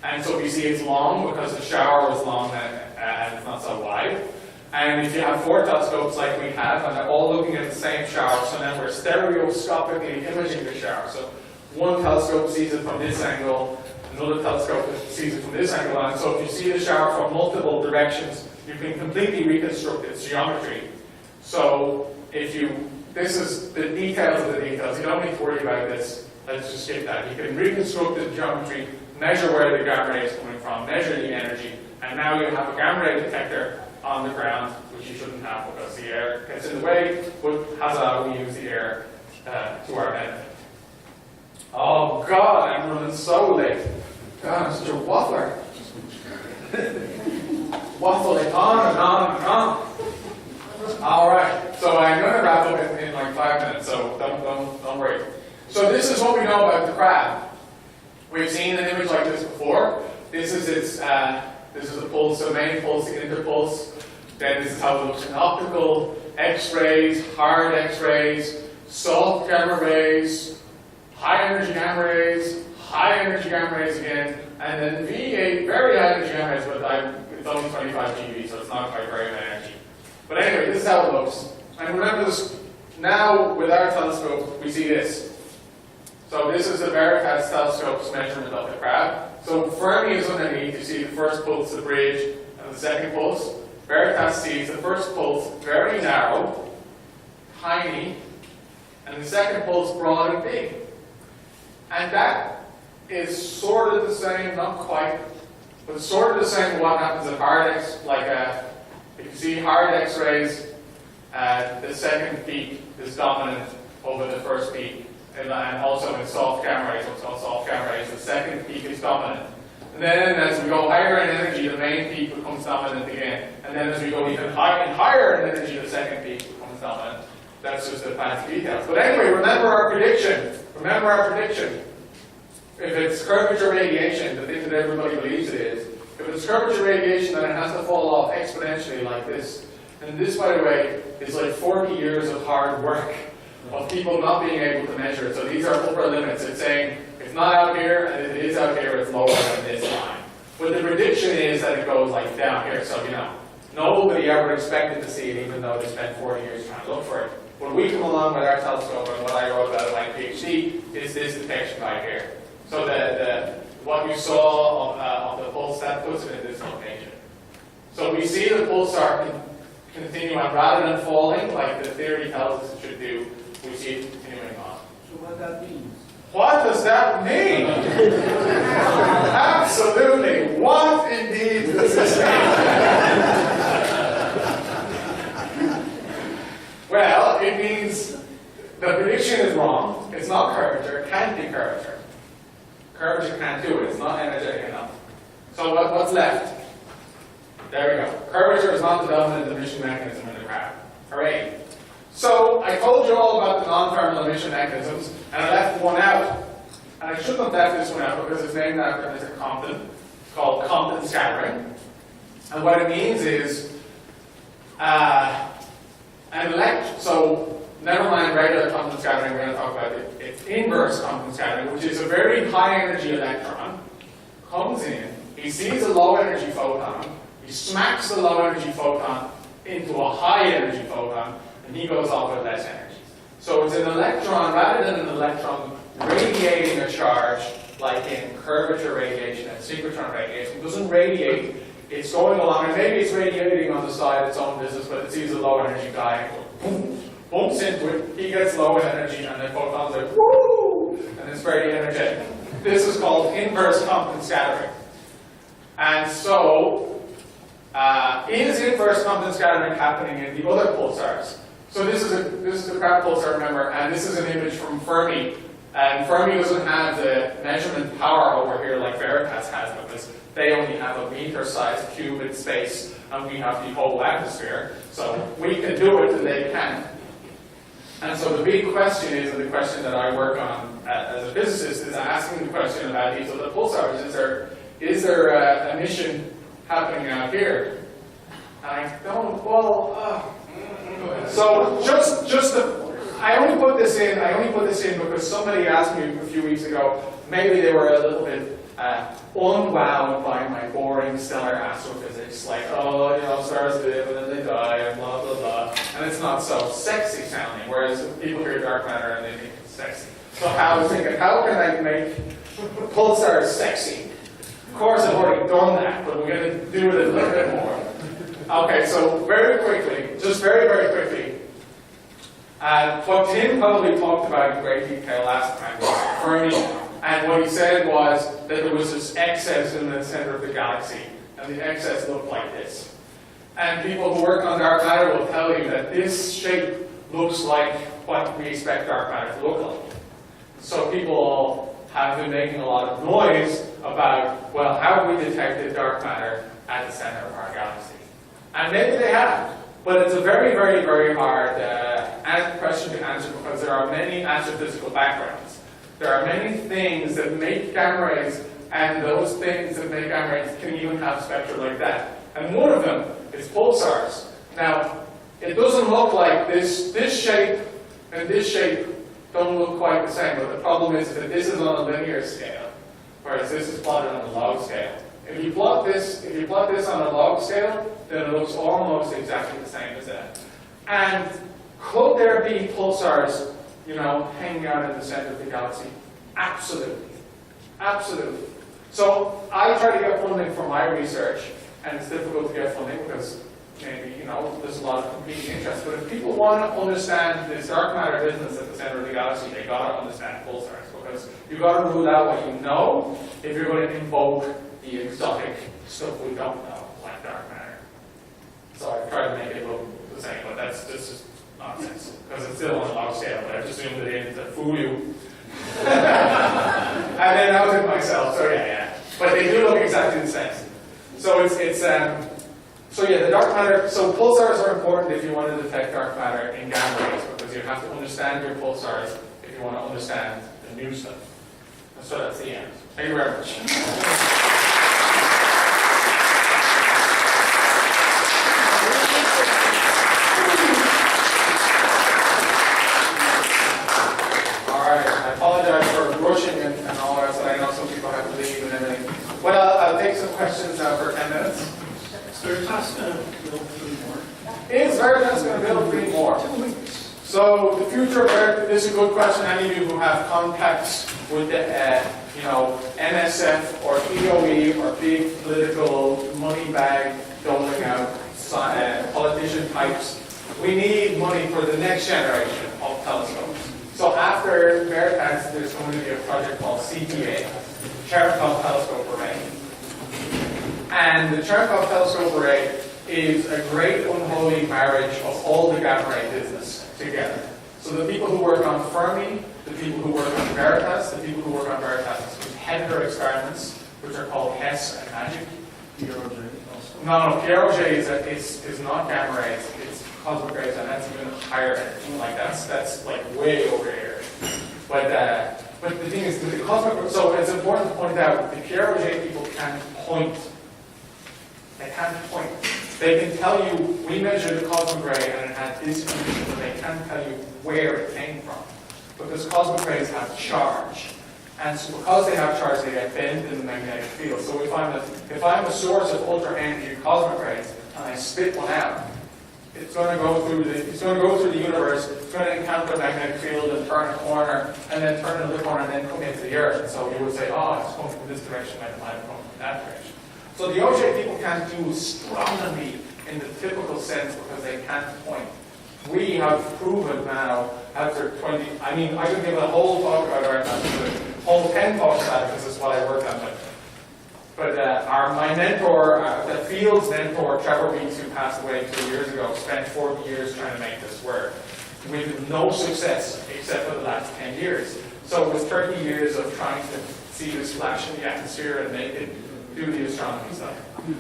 And so we see it's long because the shower was long and it's not so wide. And if you have 4 telescopes like we have, and they're all looking at the same shower, so now we're stereoscopically imaging the shower. So one telescope sees it from this angle, another telescope sees it from this angle, and so if you see the shower from multiple directions, you can completely reconstruct its geometry. So this is the details of the details. You don't need to worry about this. Let's just skip that. You can reconstruct the geometry, measure where the gamma ray is coming from, measure the energy, and now you have a gamma ray detector on the ground, which you shouldn't have because the air gets in the way, but hazard, we use the air to our benefit. Oh God, I'm running so late. God, I'm such a waffler. Waffling on and on and on. Alright, so I'm going to wrap up in like 5 minutes, so don't worry. So this is what we know about the crab. We've seen an image like this before. This is the pulse, the main pulse, the interpulse. Then this is how it looks in optical, X-rays, hard X-rays, soft gamma rays, high energy gamma rays, high energy gamma rays again, and then V8, very high energy gamma rays, but it's only 25 GeV, so it's not quite very high energy. But anyway, this is how it looks. And remember this, now with our telescope, we see this. So this is the VERTIAS telescope's measurement of the crab. So Fermi is underneath, you see the first pulse, the bridge, and the second pulse. VERTIAS sees the first pulse very narrow, tiny, and the second pulse broad and big. And that is sort of the same, not quite, but sort of the same what happens at hard X, like if you see hard X-rays, the second peak is dominant over the first peak. And also in soft gamma rays, what's called soft gamma rays, the second peak is dominant. And then as we go higher in energy, the main peak becomes dominant again. And then as we go even higher in energy, the second peak becomes dominant. That's just the fancy details. But anyway, remember our prediction. Remember our prediction. if it's curvature radiation, the thing that everybody believes it is, if it's curvature radiation, then it has to fall off exponentially like this. And this, by the way, is like 40 years of hard work of people not being able to measure it. So these are upper limits. It's saying it's not out here, and if it is out here, it's lower than this line. But the prediction is that it goes like down here. So, you know, nobody ever expected to see it, even though they spent 40 years trying to look for it. When we come along with our telescope, and what I wrote about in my PhD, is this detection right here. So what you saw of the pulse, that puts it in this location. So we see the pulsar continue on, rather than falling, like the theory tells us it should do, we see it continuing on. So what that means? What does that mean? Absolutely. What indeed does this mean? Well, it means the prediction is wrong. It's not curvature. It can't be curvature. Curvature can't do it. It's not energetic enough. So what's left? There we go. Curvature is not the dominant emission mechanism in the graph. Hooray. So I told you all about the non-thermal emission mechanisms, and I left one out. And I shouldn't have left this one out because it's named after Mr. Compton. It's called Compton scattering. And what it means is, so never mind regular Compton scattering, we're going to talk about it. It's inverse Compton scattering, which is a very high energy electron comes in, he sees a low energy photon, he smacks the low energy photon into a high energy photon, and he goes off with less energy. So it's an electron, rather than an electron radiating a charge, like in curvature radiation and synchrotron radiation, it doesn't radiate, it's going along, and maybe it's radiating on the side of its own business, but it sees a low energy guy, and goes boom, bumps into it, he gets low energy, and the photon's like, woo, and it's very energetic. This is called inverse Compton scattering. And so, is inverse Compton scattering happening in the other pulsars? So this is a crab pulsar, remember, and this is an image from Fermi. And Fermi doesn't have the measurement power over here like VERTIAS has, because they only have a meter-sized cube in space, and we have the whole atmosphere. So we can do it, and they can't. And so the big question is, and the question that I work on as a physicist, is asking the question about these other pulsars. Is there emission happening out here? And I don't, so I only put this in because somebody asked me a few weeks ago, maybe they were a little bit unwound by my boring stellar astrophysics, like, oh, you know, stars live and then they die and blah, blah, blah. And it's not so sexy sounding, whereas people hear dark matter and they think it's sexy. So I was thinking, how can I make pulsars sexy? Of course, I've already done that, but we're going to do it a little bit more. Okay, so very quickly, just very, very quickly, what Tim probably talked about in great detail last time was Fermi, and what he said was that there was this excess in the center of the galaxy, and the excess looked like this. And people who work on dark matter will tell you that this shape looks like what we expect dark matter to look like. So people have been making a lot of noise about, well, how have we detected dark matter at the center of our galaxy? And maybe they have, but it's a very, very, very hard question to answer because there are many astrophysical backgrounds. There are many things that make gamma rays, and those things that make gamma rays can even have spectra like that. And one of them is pulsars. Now, it doesn't look like this shape and this shape don't look quite the same, but the problem is that this is on a linear scale, whereas this is plotted on a log scale. If you plot this on a log scale, then it looks almost exactly the same as that. And could there be pulsars, you know, hanging out in the center of the galaxy? Absolutely. Absolutely. So I try to get funding for my research, and it's difficult to get funding because maybe, you know, there's a lot of competing interests. But if people want to understand this dark matter business at the center of the galaxy, they got to understand pulsars, because you've got to rule out what you know if you're going to invoke the exotic stuff we don't know, like dark matter. So I try to make it look the same, but that's just nonsense, because it's still on a log scale, but I just zoomed it in to fool you. And then I was it myself, so yeah. But they do look exactly the same. So so yeah, the dark matter, so pulsars are important if you want to detect dark matter in gamma rays, because you have to understand your pulsars if you want to understand the new stuff. so that's the end. Thank you very much. I apologize for rushing and all that, so I know some people have to leave and everything. Well, I'll take some questions now for 10 minutes. Is VERTIAS going to build 3 more? Is VERTIAS going to build 3 more? So the future of VERTIAS is a good question. Any of you who have contacts with the, NSF or EOE or big political money bag doling out politician types, we need money for the next generation of telescopes. So after VERTIAS, there's going to be a project called CTA, Cherenkov Telescope Array. And the Cherenkov Telescope Array is a great unholy marriage of all the gamma ray business together. So the people who work on Fermi, the people who work on VERTIAS, the people who work on VERTIS' competitor experiments, which are called HESS and MAGIC. No, PROJ is not gamma rays, it's cosmic rays, and that's even higher energy. Like that's like way over here. But the thing is, the cosmic. So it's important to point out the PROJ people can't point. They can't point. They can tell you we measured the cosmic ray and it had this condition, but they can't tell you where it came from, because cosmic rays have charge. And so because they have charge, they get bent in the magnetic field. So if I'm a source of ultra energy cosmic rays and I spit one out, it's going to go through the universe. It's going to encounter a magnetic field and turn a corner, and then turn another corner, and then come into the Earth. And so you would say, oh, it's coming from this direction, and it might have come from that direction. So the OJ people can't do astronomy in the typical sense because they can't point. We have proven now after 20. I mean, I could give a whole talk about our whole 10 talks about it because it's what I worked on. But my mentor, the field's mentor, Trevor Weeks, who passed away 2 years ago, spent 40 years trying to make this work with no success except for the last 10 years. So it was 30 years of trying to see this flash in the atmosphere and make it do the astronomy stuff.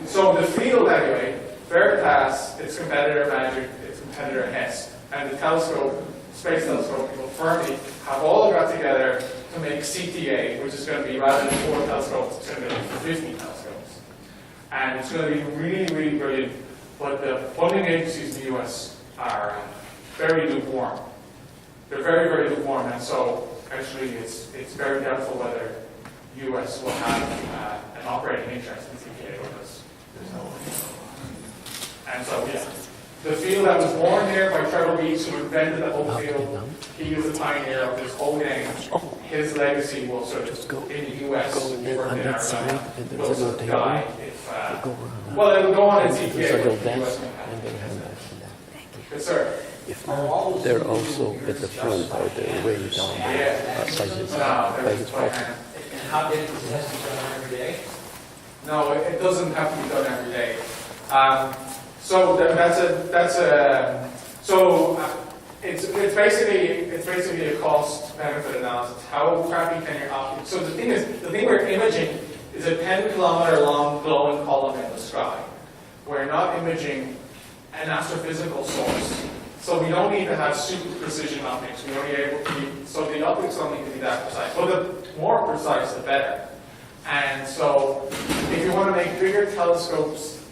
So the field, anyway, VERTIS, its competitor MAGIC, its competitor HESS, and the telescope, space telescope people, Fermi, have all got together to make CTA, which is going to be, rather than 4 telescopes, it's going to be 50 telescopes. And it's going to be really, really brilliant. But the funding agencies in the US are very lukewarm. They're very, very lukewarm, and so actually it's very doubtful whether US will have an operating interest in CTA because there's no money. And so, yeah. The field that was born here by Trevor Weeks, who invented the whole field, he was the pioneer of this whole game. His legacy will sort of, in the US, will die if, well, it'll go on in CTA. Yes, sir. If not, they're also at the front or they're way down by this bottom. And how did it has to be done every day? No, it doesn't have to be done every day. So it's basically a cost benefit analysis. How crappy can your optics? So the thing we're imaging is a 10-kilometer long glowing column in the sky. We're not imaging an astrophysical source. So we don't need to have super precision optics. We're only able to be, so the optics don't need to be that precise. Well, the more precise, the better. And so if you want to make bigger telescopes,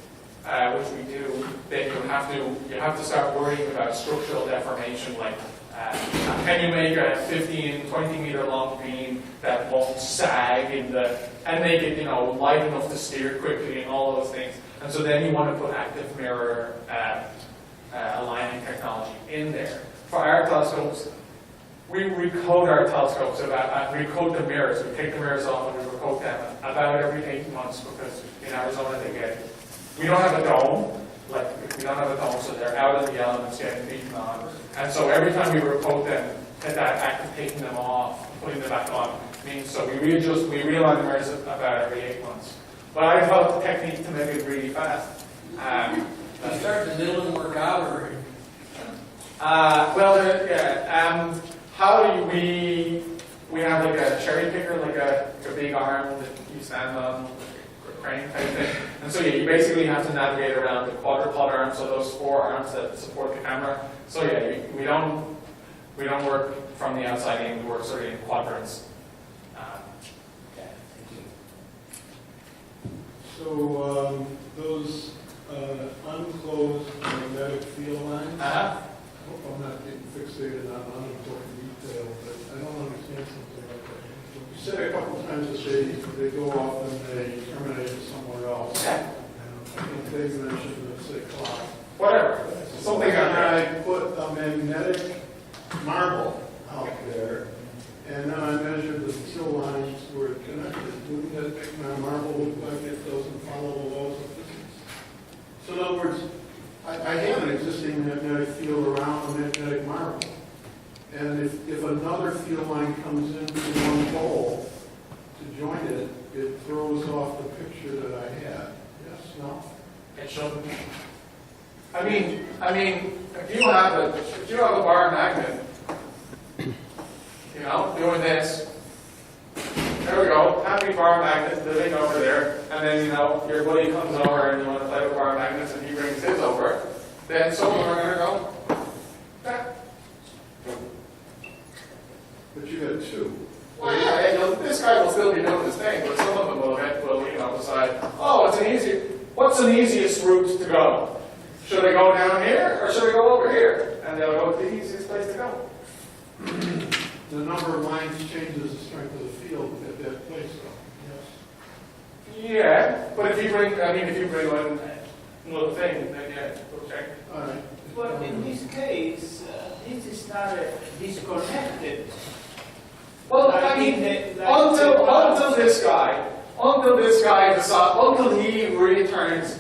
which we do, then you have to start worrying about structural deformation. Like, can you make a 15, 20 meter long beam that won't sag and make it, light enough to steer quickly and all those things. And so then you want to put active mirror aligning technology in there. For our telescopes, we recode our telescopes recode the mirrors. We take the mirrors off and we recode them about every 8 months because in Arizona we don't have a dome, so they're out in the elements getting beaten on. And so every time we recode them, that act of taking them off, putting them back on, means so we realign the mirrors about every 8 months. But I developed a technique to make it really fast. You start the middle and work out, or? How do we have like a cherry picker, like a big arm that you stand on, crane type thing. And so you basically have to navigate around the quadrupod arms, so those 4 arms that support the camera. So we don't work from the outside in, we work sort of in quadrants. So those unclosed magnetic field lines, Uh-huh. I hope I'm not getting fixated on unimportant detail, but I don't understand something like that. You said a couple times that they go off and they terminate somewhere else. Yeah. I think Dave mentioned, let's say, clock. Whatever. Something When out there. I put a magnetic marble out there, and then I measured the field lines where it connected, wouldn't that make my marble look like it doesn't follow the laws of physics? So in other words, I have an existing magnetic field around a magnetic marble. And if another field line comes into one pole to join it, it throws off the picture that I had. Yes, no? It shouldn't. I mean, if you have a bar magnet, you know, doing this, there we go, happy bar magnet living over there, and then, you know, your buddy comes over and you want to play with bar magnets and he brings his over, then some of them are going to go, yeah. But you had two. Well, yeah, this guy will still be doing his thing, but some of them will, you know, decide, oh, what's an easiest route to go? Should I go down here or should I go over here? And they'll go to the easiest place to go. The number of lines changes the strength of the field at that place, though. Yes. Yeah, but if you bring one little thing, then yeah, we'll check. All right. But in this case, this is not disconnected. Well, I mean, until this guy decides, until he returns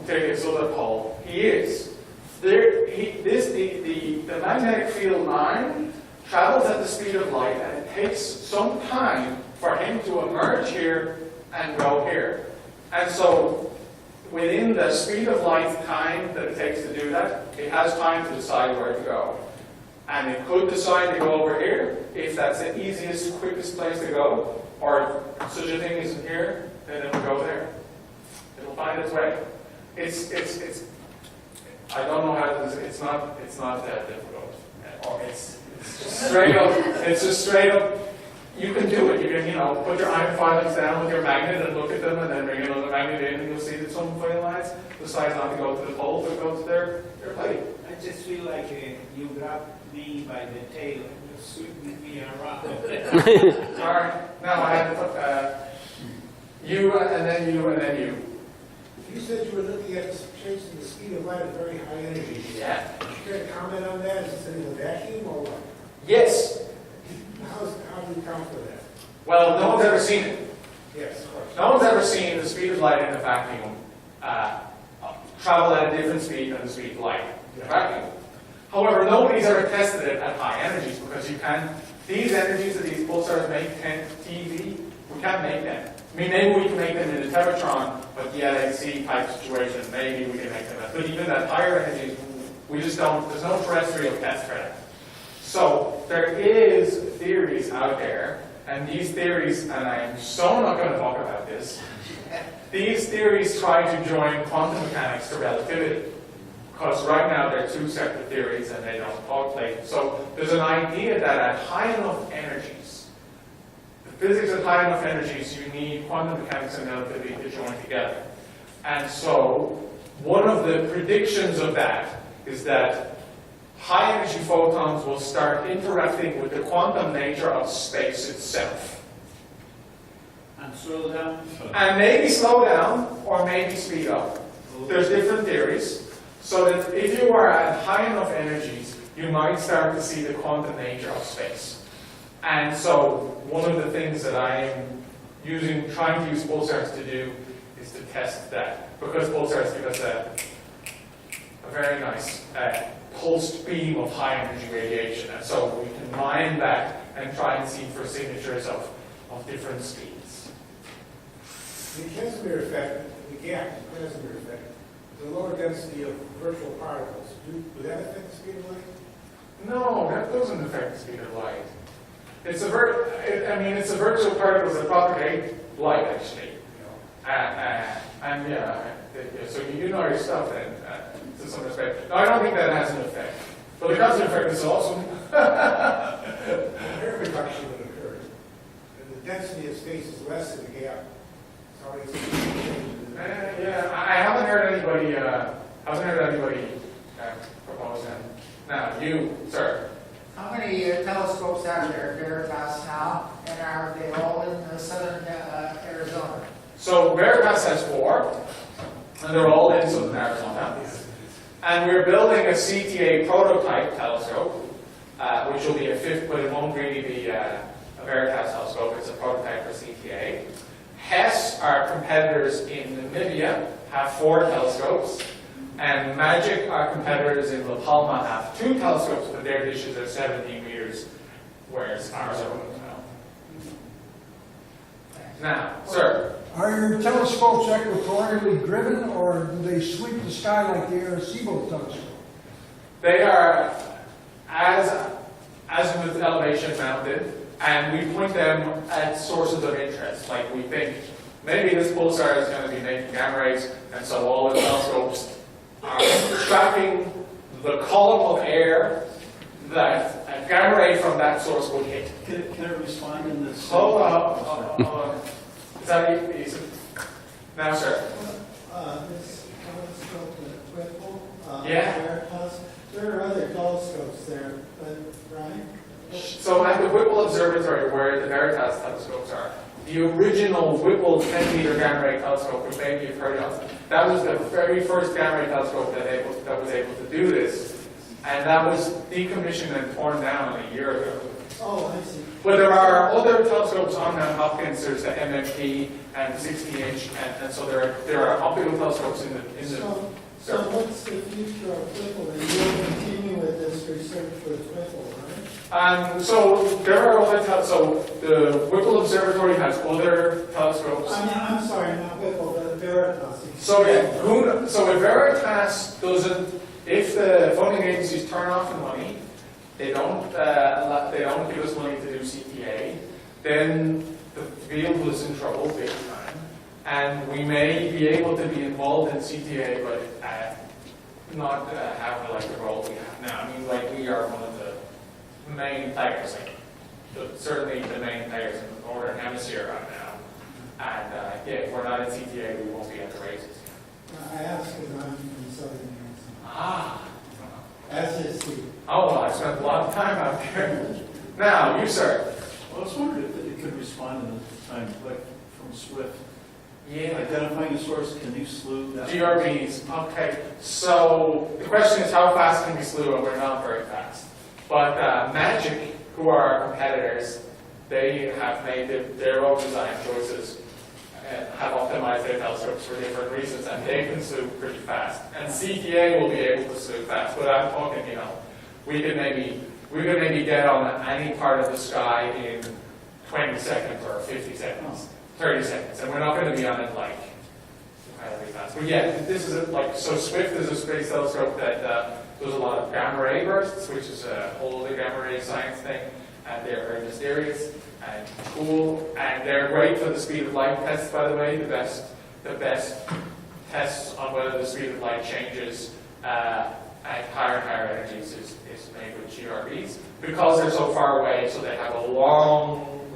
tickets to the pole, he is. The magnetic field line travels at the speed of light, and it takes some time for him to emerge here and go here. And so, within the speed of light time that it takes to do that, it has time to decide where to go. And it could decide to go over here, if that's the easiest, quickest place to go, or if such a thing isn't here, then it'll go there. It'll find its way. I don't know how to, it's not that difficult. Or it's just straight up, you can do it. You can, you know, put your iron filings down with your magnet and look at them and then bring another magnet in and you'll see that some field lines decide not to go to the pole, but go to their plate. I just feel like you grabbed me by the tail and you're sweeping me around. Sorry. Now I had to put you and then you and then you. You said you were looking at changing the speed of light at very high energy. Yeah. Can you care to comment on that? Is this in a vacuum or what? Yes. How do you account for that? Well, no one's ever seen it. Yes, of course. No one's ever seen the speed of light in a vacuum travel at a different speed than the speed of light in a vacuum. However, nobody's ever tested it at high energies because you can. These energies that these pulsars make, 10 TeV, we can't make them. I mean, maybe we can make them in a Tevatron, but the LHC type situation, maybe we can make them. But even at higher energies, we just don't. There's no terrestrial test for that. So there is theories out there, and these theories, and I am so not going to talk about this. These theories try to join quantum mechanics to relativity, because right now they're two separate theories and they don't correlate. So there's an idea that at high enough energies, the physics at high enough energies, you need quantum mechanics and relativity to join together. And so one of the predictions of that is that high energy photons will start interacting with the quantum nature of space itself. And slow down. And maybe slow down or maybe speed up. There's different theories. So that if you are at high enough energies, you might start to see the quantum nature of space. And so one of the things that I am trying to use pulsars to do is to test that. Because pulsars give us a very nice pulsed beam of high energy radiation. And so we can mine that and try and see for signatures of different speeds. The Casimir effect, the gap, the Casimir effect, the lower density of virtual particles, would that affect the speed of light? No, that doesn't affect the speed of light. It's a virtual particles that propagate light, actually. So you know your stuff then, to some respect. No, I don't think that has an effect. But the Casimir effect is awesome. Air reduction would occur, and the density of space is less in the gap. So it's change in Yeah, I haven't heard anybody, propose that. Now, you, sir. How many telescopes are there, VERTIAS now, and are they all in southern Arizona? So VERTIAS has 4, and they're all in southern Arizona. And we're building a CTA prototype telescope, which will be a 5th, but it won't really be a VERTIAS telescope. It's a prototype for CTA. HESS, our competitors in Namibia, have 4 telescopes. And MAGIC, our competitors in La Palma, have 2 telescopes, but their dishes are 17 meters, whereas ours are 12. Now, sir. Are your telescopes equatorially driven, or do they sweep the sky like the Arecibo telescope? They are azimuth elevation mounted, and we point them at sources of interest. Like we think maybe this pulsar is going to be making gamma rays, and so all the telescopes are tracking the column of air that a gamma ray from that source would hit. Can it respond in this? Hold on. Is that easy? Now, sir. This telescope at Whipple, Yeah. VERTIAS, there are other telescopes there, but, right? So at the Whipple Observatory, where the VERTIAS telescopes are, the original Whipple 10-meter gamma ray telescope, which maybe you've heard of, that was the very first gamma ray telescope that was able to do this, and that was decommissioned and torn down a year ago. Oh, I see. But there are other telescopes on Mount Hopkins. There's the MMP and the 60-inch, and so there are optical telescopes in the. So what's the future of Whipple? And you'll continue with this research with Whipple, right? So there are other so the Whipple Observatory has other telescopes. I'm sorry, not Whipple, but VERTIAS. So yeah, so if VERTIAS doesn't, if the funding agencies turn off the money, they don't give us money to do CTA, then the field was in trouble big time, and we may be able to be involved in CTA, but not have like the role we have now. I mean, like we are one of the main players, certainly the main players in the northern hemisphere right now. And yeah, if we're not in CTA, we won't be at the races. I ask because I'm from Southern Arizona. Ah. As is Steve. Oh, well, I spent a lot of time out there. Now, you, sir. Well, I was wondering if it could respond in the time, like from SWIFT. Yeah. Identifying a source, can you slew that? GRBs. Okay. So the question is, how fast can we slew? And we're not very fast. But MAGIC, who are our competitors, they have made their own design choices and have optimized their telescopes for different reasons, and they can slew pretty fast. And CTA will be able to slew fast, but I'm talking, we could maybe get on any part of the sky in 20 seconds or 50 seconds, 30 seconds, and we're not going to be on it like incredibly fast. But yeah, this is so SWIFT is a space telescope that does a lot of gamma ray bursts, which is a whole other gamma ray science thing, and they're very mysterious and cool, and they're great for the speed of light tests, by the way. The best tests on whether the speed of light changes at higher and higher energies is made with GRBs, because they're so far away, so they have a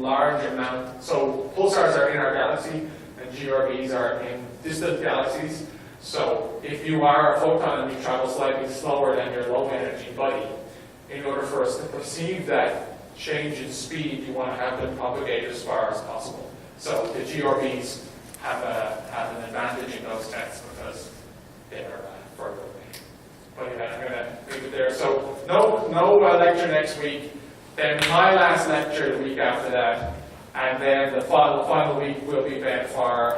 large amount. So pulsars are in our galaxy, and GRBs are in distant galaxies. So if you are a photon and you travel slightly slower than your low energy buddy, in order for us to perceive that change in speed, you want to have them propagate as far as possible. So the GRBs have an advantage in those tests because they're further away. But yeah, I'm going to leave it there. So no lecture next week. Then my last lecture the week after that, and then the final week will be then for